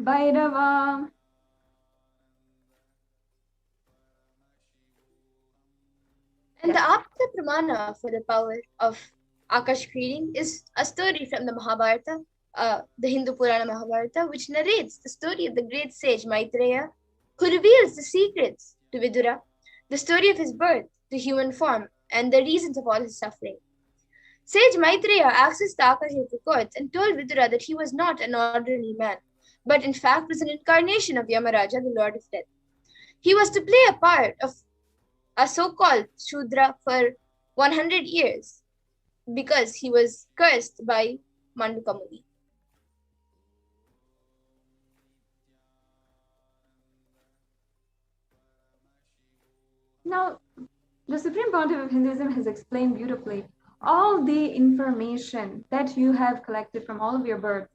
Bhairava. And the Apta Pramana for the power of Akashic reading is a story from the Mahabharata, the Hindu Purana Mahabharata, which narrates the story of the great sage Maitreya, who reveals the secrets to Vidura, the story of his birth, the human form, and the reasons of all his suffering. Sage Maitreya accessed the Akashic records and told Vidura that he was not an ordinary man, but in fact was an incarnation of Yamaraja, the Lord of Death. He was to play a part of a so-called Shudra for 100 years because he was cursed by Manduka Muni. Now, the Supreme Pontiff of Hinduism has explained beautifully all the information that you have collected from all of your births.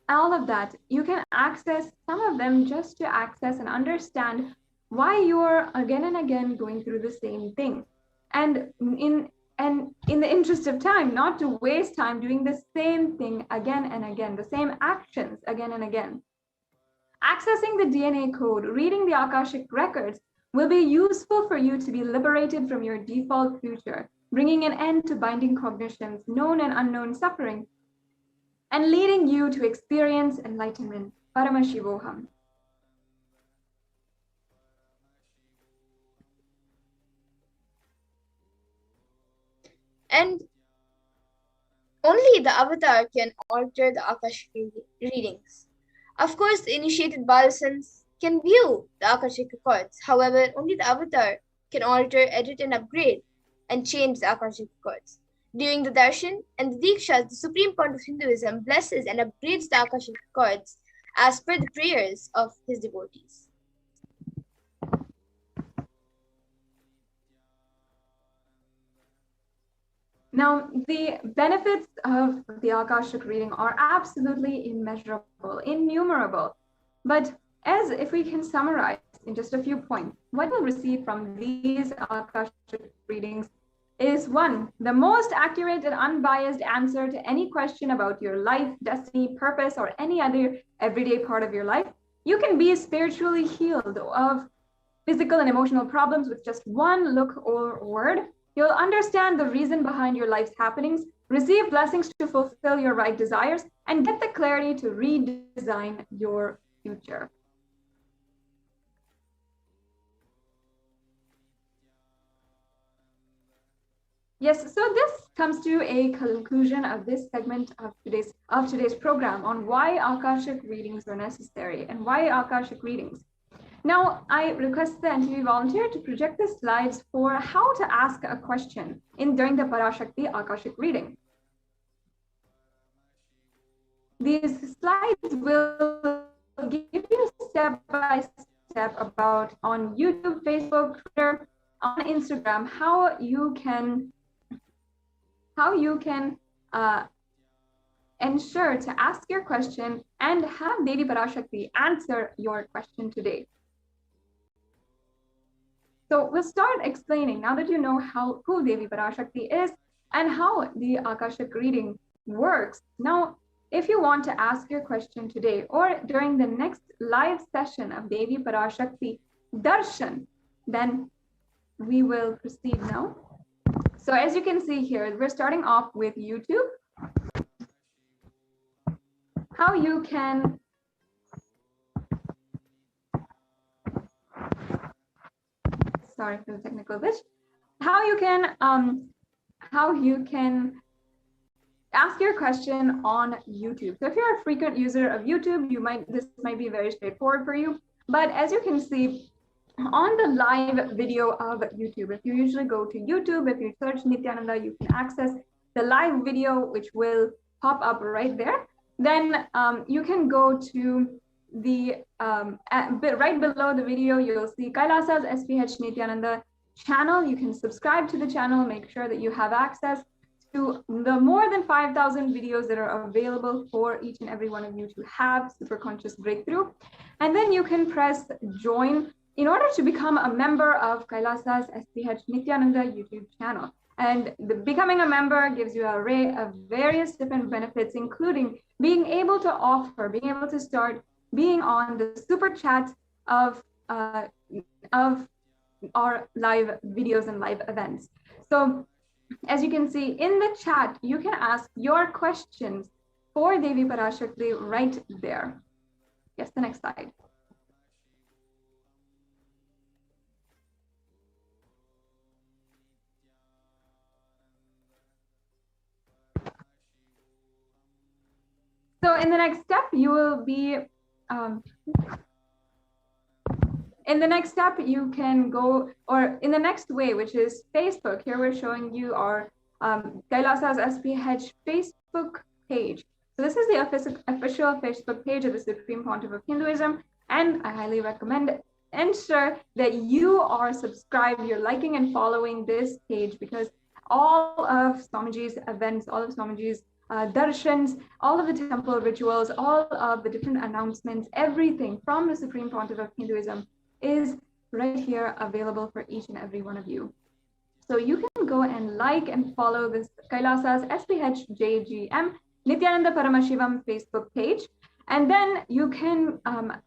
All of that, you can access some of them just to access and understand why you're again and again going through the same thing. And in the interest of time, not to waste time doing the same thing again and again, the same actions again and again. Accessing the DNA code, reading the Akashic records will be useful for you to be liberated from your default future, bringing an end to binding cognitions, known and unknown suffering, and leading you to experience enlightenment, Paramashivoham. And only the avatar can alter the Akashic readings. Of course, the initiated Balasans can view the Akashic records. However, only the avatar can alter, edit, and upgrade and change the Akashic records. During the darshan and the dikshas, the Supreme Pontiff of Hinduism blesses and upgrades the Akashic records as per the prayers of his devotees. Now, the benefits of the Akashic reading are absolutely immeasurable, innumerable. But as if we can summarize in just a few points, what we'll receive from these Akashic readings is one, the most accurate and unbiased answer to any question about your life, destiny, purpose, or any other everyday part of your life. You can be spiritually healed of physical and emotional problems with just one look or word. You'll understand the reason behind your life's happenings, receive blessings to fulfill your right desires, and get the clarity to redesign your future. Yes, so this comes to a conclusion of this segment of today's program on why Akashic readings are necessary and why Akashic readings. Now, I request the NTV volunteer to project the slides for how to ask a question during the Parashakti Akashic reading. These slides will give you step-by-step about on YouTube, Facebook, Twitter, on Instagram, how you can ensure to ask your question and have Devi Parashakti answer your question today. So we'll start explaining, now that you know who Devi Parashakti is and how the Akashic reading works. Now, if you want to ask your question today or during the next live session of Devi Parashakti Darshan, then we will proceed now. So as you can see here, we're starting off with YouTube. how you can sorry for the technical glitch, how you can ask your question on YouTube. So if you're a frequent user of YouTube, this might be very straightforward for you. But as you can see on the live video of YouTube, if you usually go to YouTube, if you search Nithyananda, you can access the live video, which will pop up right there. Then you can go to the right below the video, you'll see Kailasa's HDH Nithyananda channel. You can subscribe to the channel, make sure that you have access to the more than 5,000 videos that are available for each and every one of you to have super conscious breakthrough. And then you can press join in order to become a member of Kailasa's HDH Nithyananda YouTube channel. And becoming a member gives you an array of various different benefits, including being able to start being on the super chat of our live videos and live events. So as you can see in the chat, you can ask your questions for Devi Parashakti right there. Yes, the next slide. So in the next step, you will be, in the next step, you can go, or in the next way, which is Facebook. Here we're showing you our Kailasa's SPH Facebook page. So this is the official Facebook page of the Supreme Pontiff of Hinduism. And I highly recommend ensure that you are subscribed, you're liking and following this page, because all of Swamiji's events, all of Swamiji's darshans, all of the temple rituals, all of the different announcements, everything from the Supreme Pontiff of Hinduism is right here available for each and every one of you. So you can go and like and follow this Kailasa's SPH JGM Nithyananda Paramashivam Facebook page. And then you can,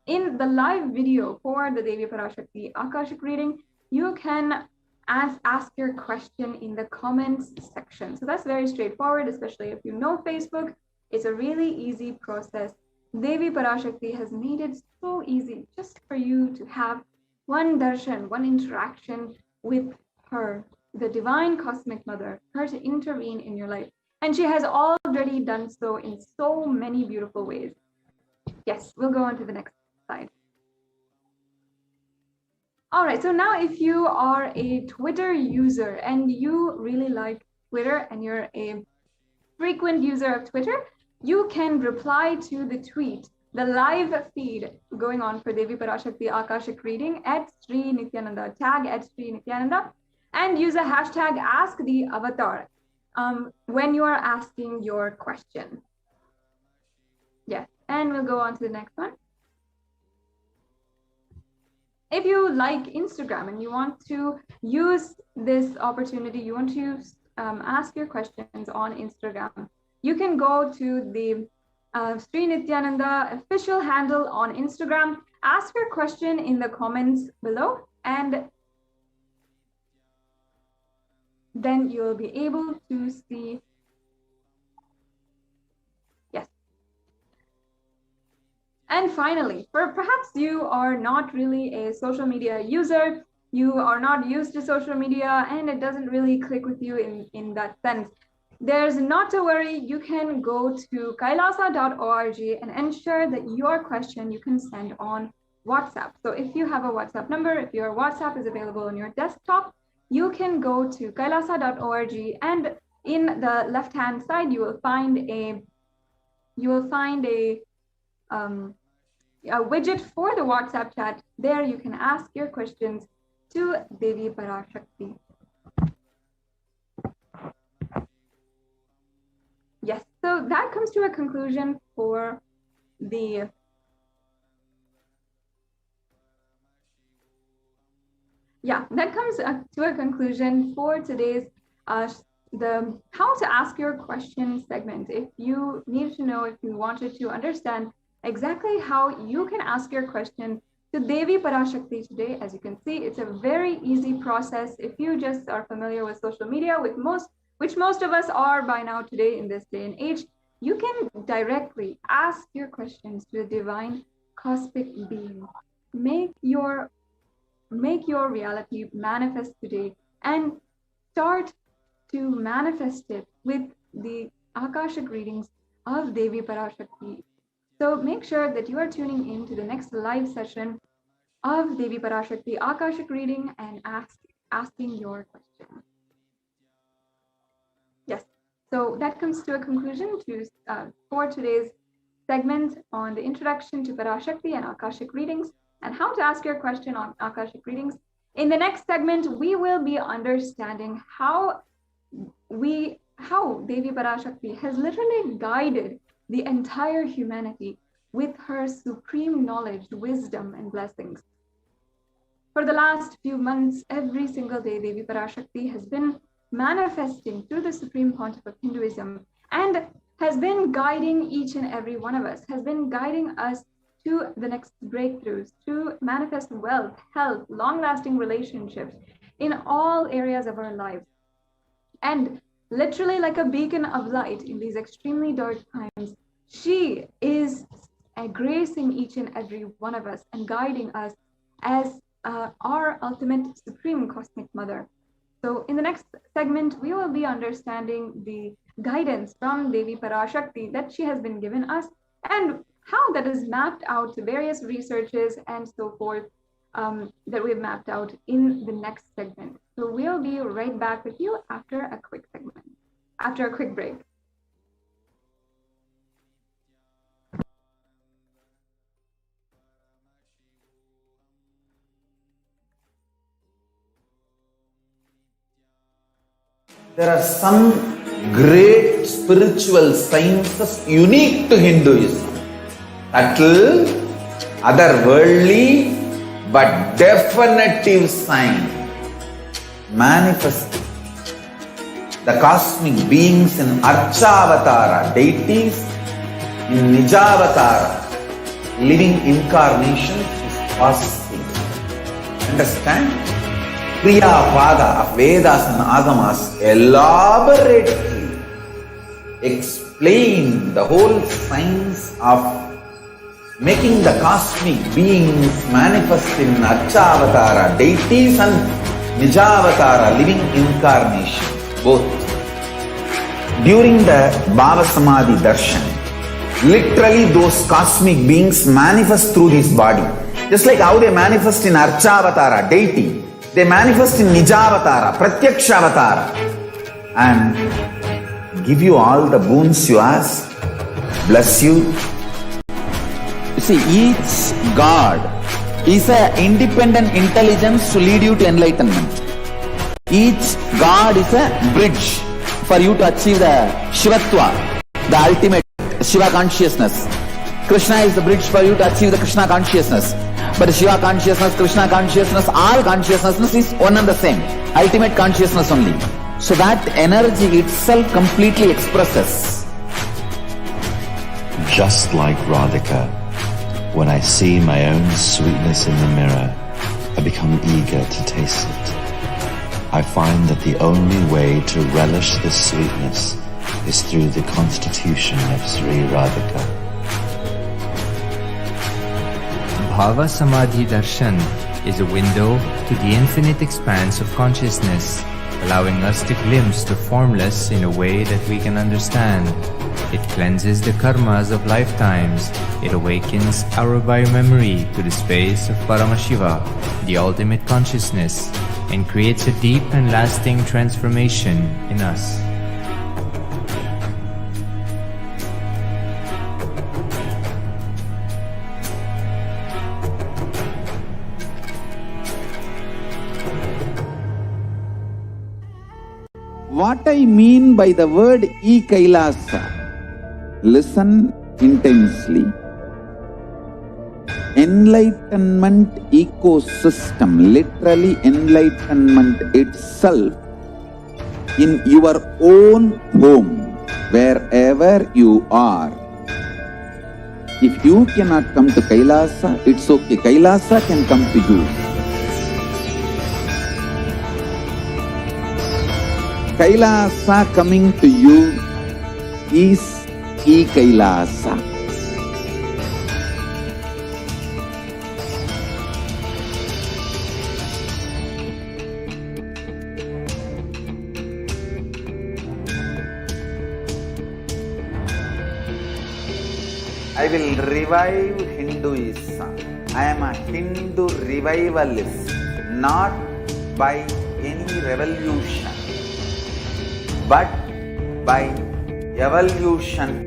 in the live video for the Devi Parashakti Akashic reading, you can ask your question in the comments section. So that's very straightforward, especially if you know Facebook. It's a really easy process. Devi Parashakti has made it so easy just for you to have one darshan, one interaction with her, the divine cosmic mother, her to intervene in your life. And she has already done so in so many beautiful ways. Yes, we'll go on to the next slide. All right, so now if you are a Twitter user and you really like Twitter and you're a frequent user of Twitter, you can reply to the tweet, the live feed going on for Devi Parashakti Akashic reading at Sri Nithyananda, tag at Sri Nithyananda, and use a hashtag #AskTheAvatar when you are asking your question. Yes, and we'll go on to the next one. If you like Instagram and you want to use this opportunity, you want to ask your questions on Instagram, you can go to the Sri Nithyananda official handle on Instagram, ask your question in the comments below, and then you'll be able to see. Yes. And finally, perhaps you are not really a social media user, you are not used to social media, and it doesn't really click with you in that sense. There's not to worry. You can go to kailasa.org and ensure that your question you can send on WhatsApp. So if you have a WhatsApp number, if your WhatsApp is available on your desktop, you can go to kailasa.org, and in the left-hand side, you will find a widget for the WhatsApp chat. There you can ask your questions to Devi Parashakti. Yes, so that comes to a conclusion for the for today's the how to ask your question segment. If you need to know, if you wanted to understand exactly how you can ask your question to Devi Parashakti today, as you can see, it's a very easy process. If you just are familiar with social media, which most of us are by now today in this day and age, you can directly ask your questions to the divine cosmic being. Make your reality manifest today and start to manifest it with the Akashic readings of Devi Parashakti. So make sure that you are tuning in to the next live session of Devi Parashakti Akashic reading and asking your question. Yes, so that comes to a conclusion for today's segment on the introduction to Parashakti and Akashic readings and how to ask your question on Akashic readings. In the next segment, we will be understanding how Devi Parashakti has literally guided the entire humanity with her supreme knowledge, wisdom, and blessings. For the last few months, every single day, Devi Parashakti has been manifesting through the Supreme Pontiff of Hinduism and has been guiding each and every one of us, has been guiding us to the next breakthroughs, to manifest wealth, health, long-lasting relationships in all areas of our lives. And literally like a beacon of light in these extremely dark times, she is gracing each and every one of us and guiding us as our ultimate supreme cosmic mother. So in the next segment, we will be understanding the guidance from Devi Parashakti that she has been given us and how that is mapped out to various researches and so forth that we've mapped out in the next segment. So we'll be right back with you after a quick break. There are some great spiritual sciences unique to Hinduism. Subtle, otherworldly, but definitive sign. Manifesting the cosmic beings in Archavatara, deities, in Nijavatara, living incarnations is possible. Understand? Priya Pada of Vedas and Agamas elaborately explain the whole science of making the cosmic beings manifest in Archavatara, deities and Nijavatara, living incarnations, both. During the Bhava Samadhi Darshan, literally those cosmic beings manifest through this body. Just like how they manifest in Archavatara, deity, they manifest in Nijavatara, Pratyakshavatara, and give you all the boons you ask, bless you. You see, each God is an independent intelligence to lead you to enlightenment. Each God is a bridge for you to achieve the Shivatva, the ultimate Shiva consciousness. Krishna is the bridge for you to achieve the Krishna consciousness. But Shiva consciousness, Krishna consciousness, all consciousness is one and the same. Ultimate consciousness only. So that energy itself completely expresses. Just like Radhika, when I see my own sweetness in the mirror, I become eager to taste it. I find that the only way to relish this sweetness is through the constitution of Sri Radhika. Bhava Samadhi Darshan is a window to the infinite expanse of consciousness, allowing us to glimpse the formless in a way that we can understand. It cleanses the karmas of lifetimes. It awakens our biomemory to the space of Paramashiva, the ultimate consciousness, and creates a deep and lasting transformation in us. What I mean by the word Kailasa, listen intensely. Enlightenment ecosystem, literally enlightenment itself, in your own home, wherever you are. If you cannot come to Kailasa, it's okay. Kailasa can come to you. Kailasa coming to you is Kailasa. I will revive Hinduism. I am a Hindu revivalist, not by any revolution, but by evolution.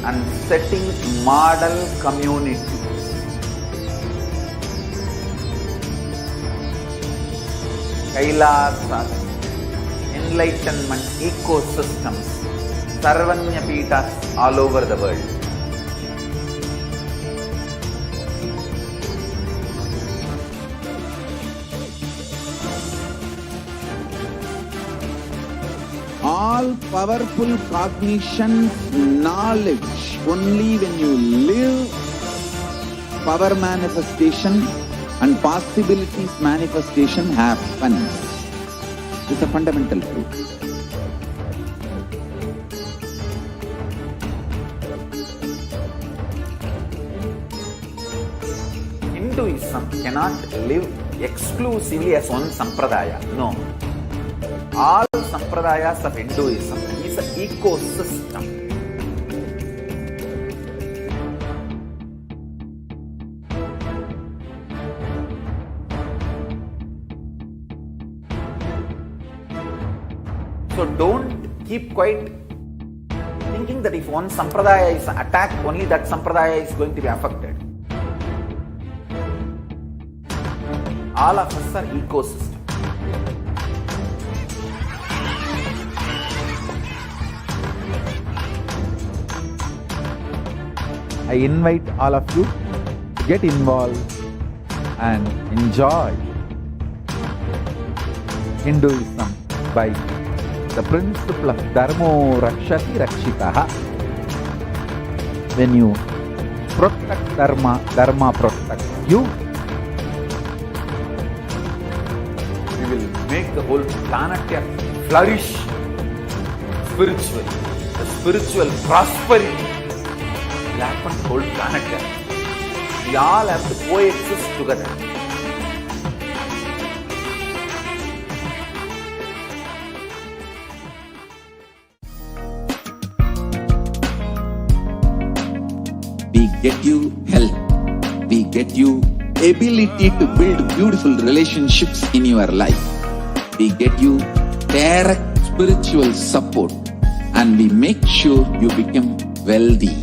And setting model community. Kailasa, enlightenment ecosystems, Sarvanya Pitas all over the world. All powerful cognition, knowledge, only when you live, power manifestation and possibilities manifestation happens. It's a fundamental truth. Hinduism cannot live exclusively as one sampradaya. No. All sampradayas of Hinduism is an ecosystem. So don't keep quiet thinking that if one sampradaya is attacked, only that sampradaya is going to be affected. All of us are ecosystems. I invite all of you to get involved and enjoy Hinduism by the principle of Dharmo Rakshati Rakshitaha. When you protect Dharma, Dharma protects you. We will make the whole planet flourish spiritually. The spiritual prosperity will happen to the whole planet here. We all have to coexist together. We get you health. We get you ability to build beautiful relationships in your life. We get you direct spiritual support, and we make sure you become wealthy.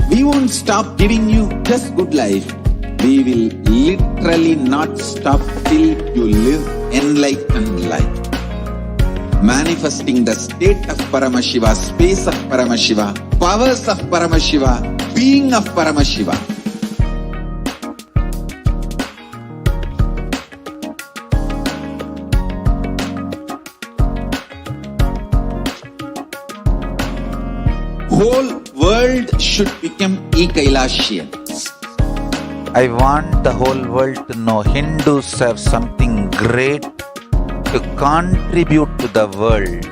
We won't stop giving you just good life. We will literally not stop till you live enlightened life. Manifesting the state of Paramashiva, space of Paramashiva, powers of Paramashiva, being of Paramashiva. Whole world should become Kailasians. I want the whole world to know Hindus have something great to contribute to the world.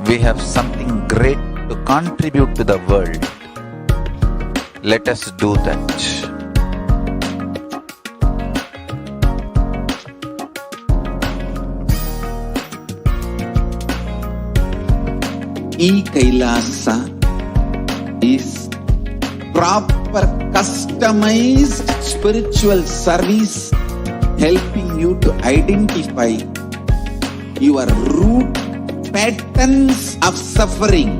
We have something great to contribute to the world. Let us do that. Kailasa is proper customized spiritual service helping you to identify your root patterns of suffering.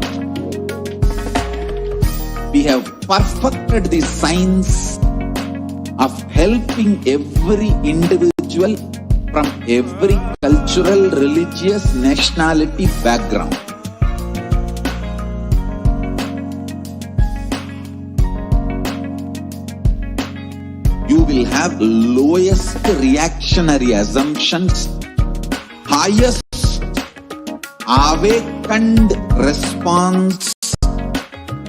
We have perfected the science of helping every individual from every cultural, religious, nationality background. You will have lowest reactionary assumptions, highest awakened response,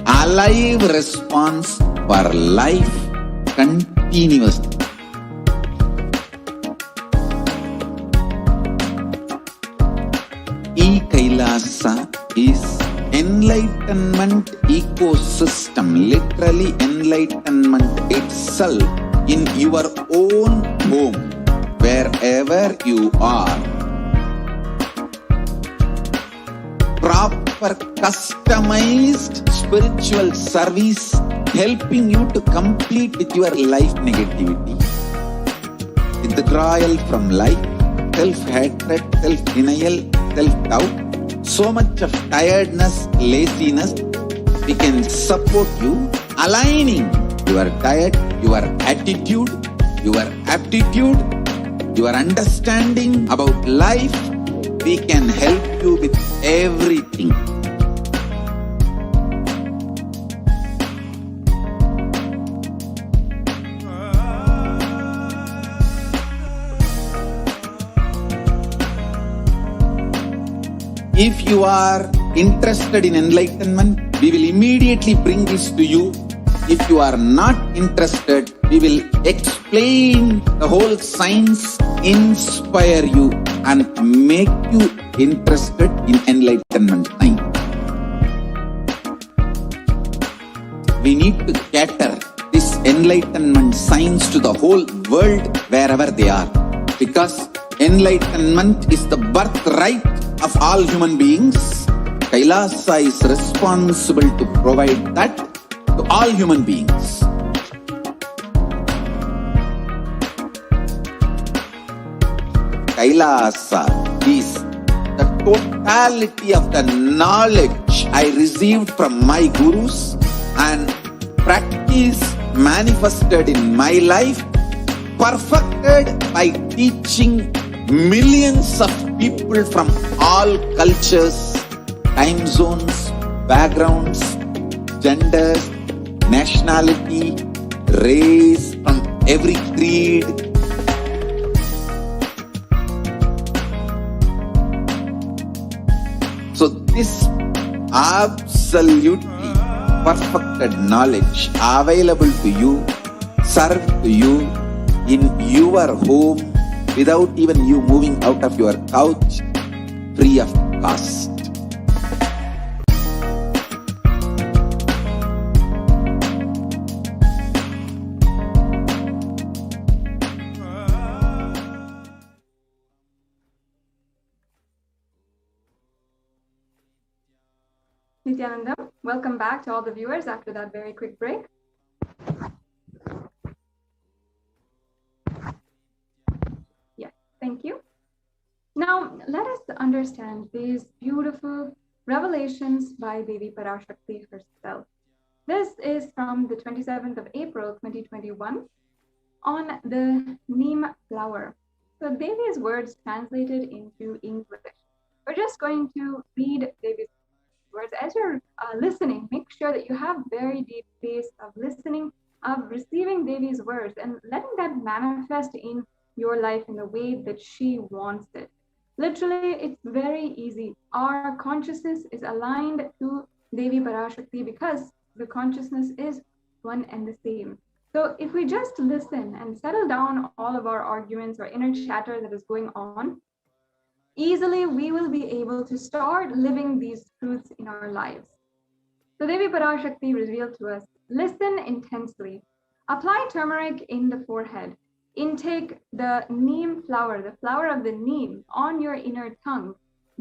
alive response for life continuously. Kailasa is enlightenment ecosystem, literally enlightenment itself in your own home, wherever you are. Proper customized spiritual service helping you to complete with your life negativity, withdrawal from life, self-hatred, self-denial, self-doubt, so much of tiredness, laziness. We can support you, aligning your diet, your attitude, your aptitude, your understanding about life. We can help you with everything. If you are interested in enlightenment, we will immediately bring this to you. If you are not interested, we will explain the whole science, inspire you and make you interested in enlightenment time. We need to cater this enlightenment science to the whole world wherever they are, because enlightenment is the birthright of all human beings. Kailasa is responsible to provide that to all human beings. Kailasa is the totality of the knowledge I received from my gurus and practice manifested in my life, perfected by teaching millions of people from all cultures, time zones, backgrounds, genders, nationality, race, from every creed. So this absolutely perfected knowledge available to you, served to you in your home, without even you moving out of your couch, free of cost. Nithyananda, welcome back to all the viewers after that very quick break. Yes, thank you. Now, let us understand these beautiful revelations by Devi Parashakti herself. This is from the 27th of April, 2021, on the neem flower. So Devi's words translated into English. We're just going to read Devi's words. As you're listening, make sure that you have very deep space of listening, of receiving Devi's words and letting that manifest in your life in the way that she wants it. Literally, it's very easy. Our consciousness is aligned to Devi Parashakti because the consciousness is one and the same. So if we just listen and settle down all of our arguments or inner chatter that is going on, easily we will be able to start living these truths in our lives. So Devi Parashakti revealed to us, listen intensely, apply turmeric in the forehead, intake the neem flower, the flower of the neem on your inner tongue,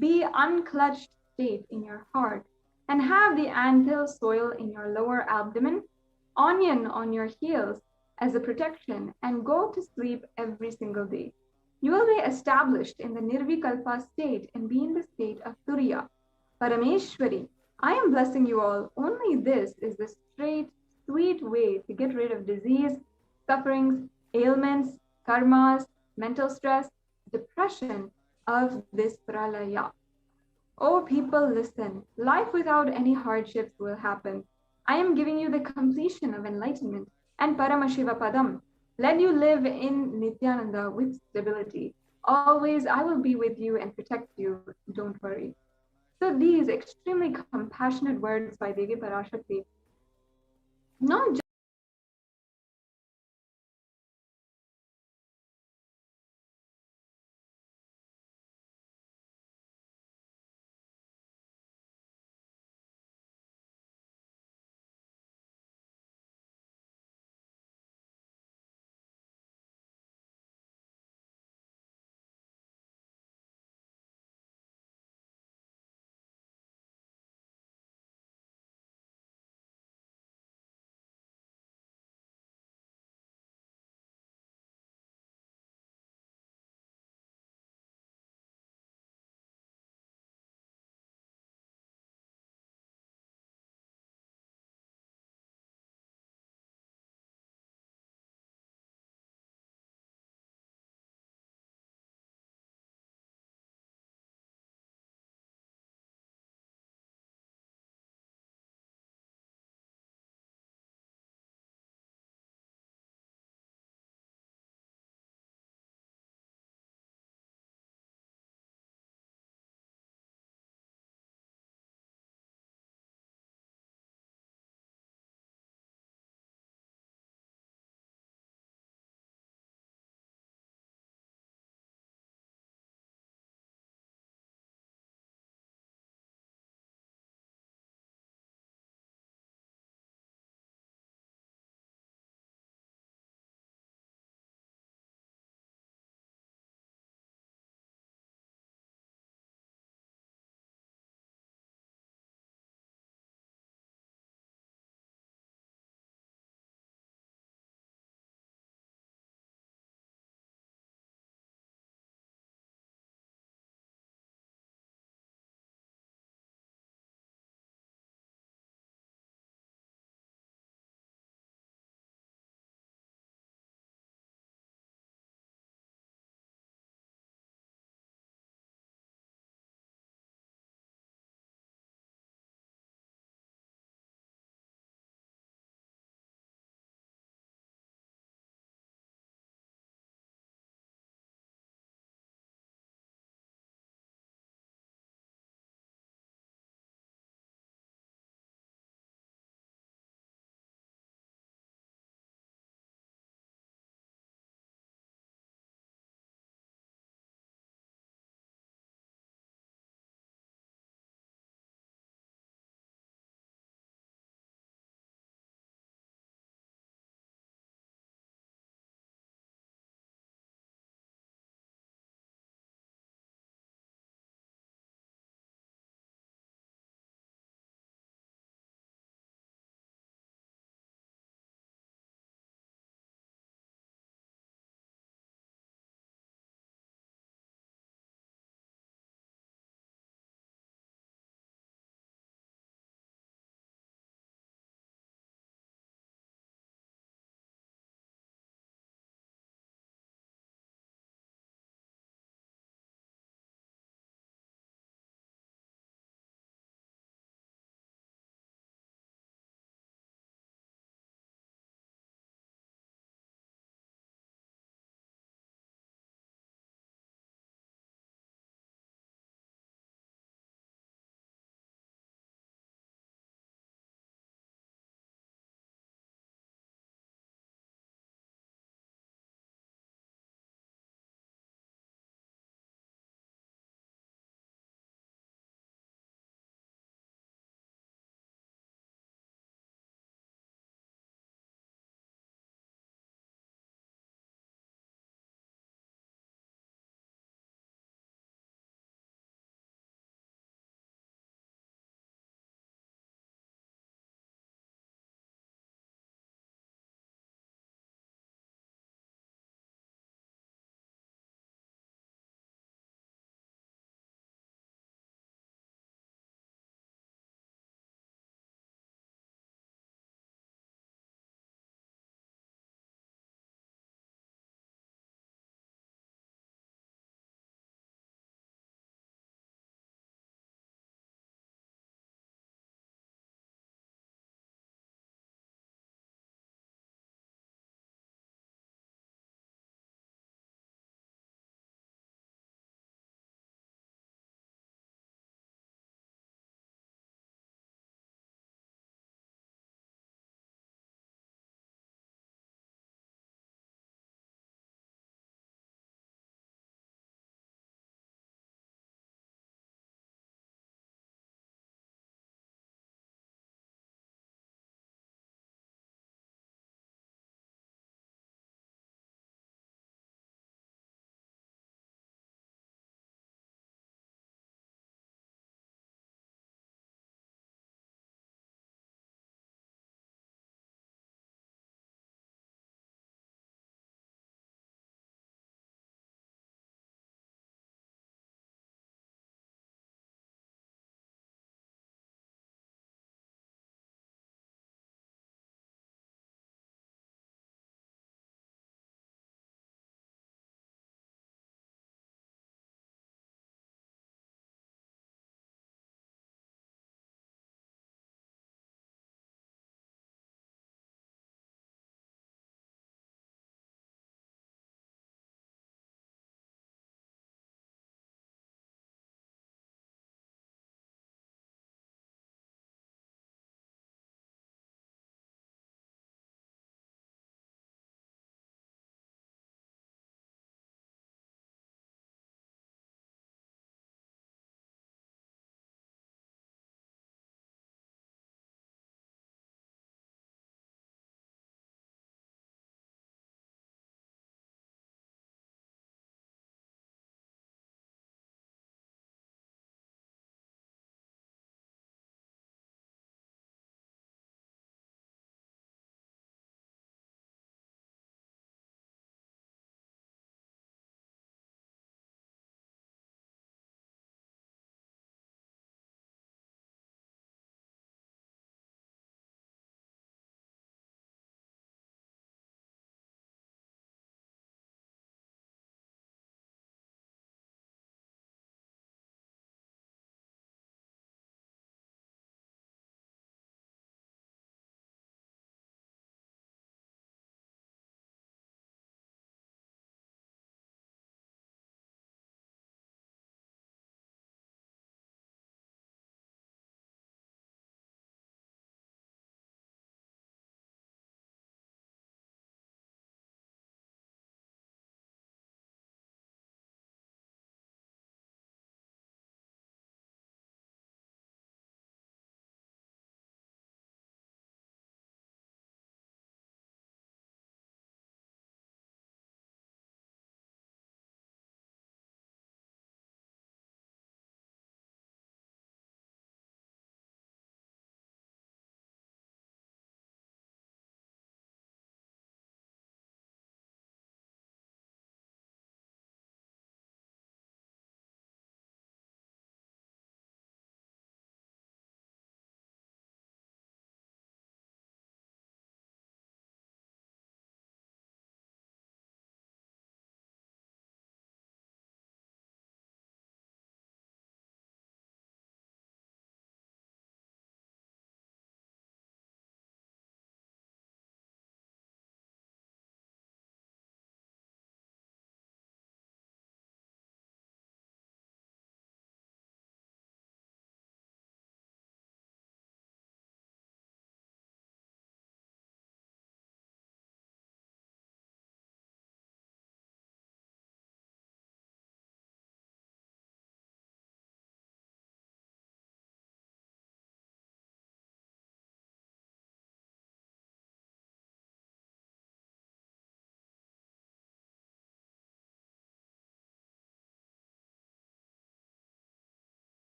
be unclutched state in your heart, and have the anthil soil in your lower abdomen, onion on your heels as a protection, and go to sleep every single day. You will be established in the Nirvikalpa state and be in the state of Turiya. Parameshwari, I am blessing you all. Only this is the straight, sweet way to get rid of disease, sufferings, ailments, karmas, mental stress, depression of this pralaya. Oh, people, listen. Life without any hardships will happen. I am giving you the completion of enlightenment and Paramashiva Padam. Let you live in Nithyananda with stability. Always, I will be with you and protect you. Don't worry. So these extremely compassionate words by Devi Parashakti not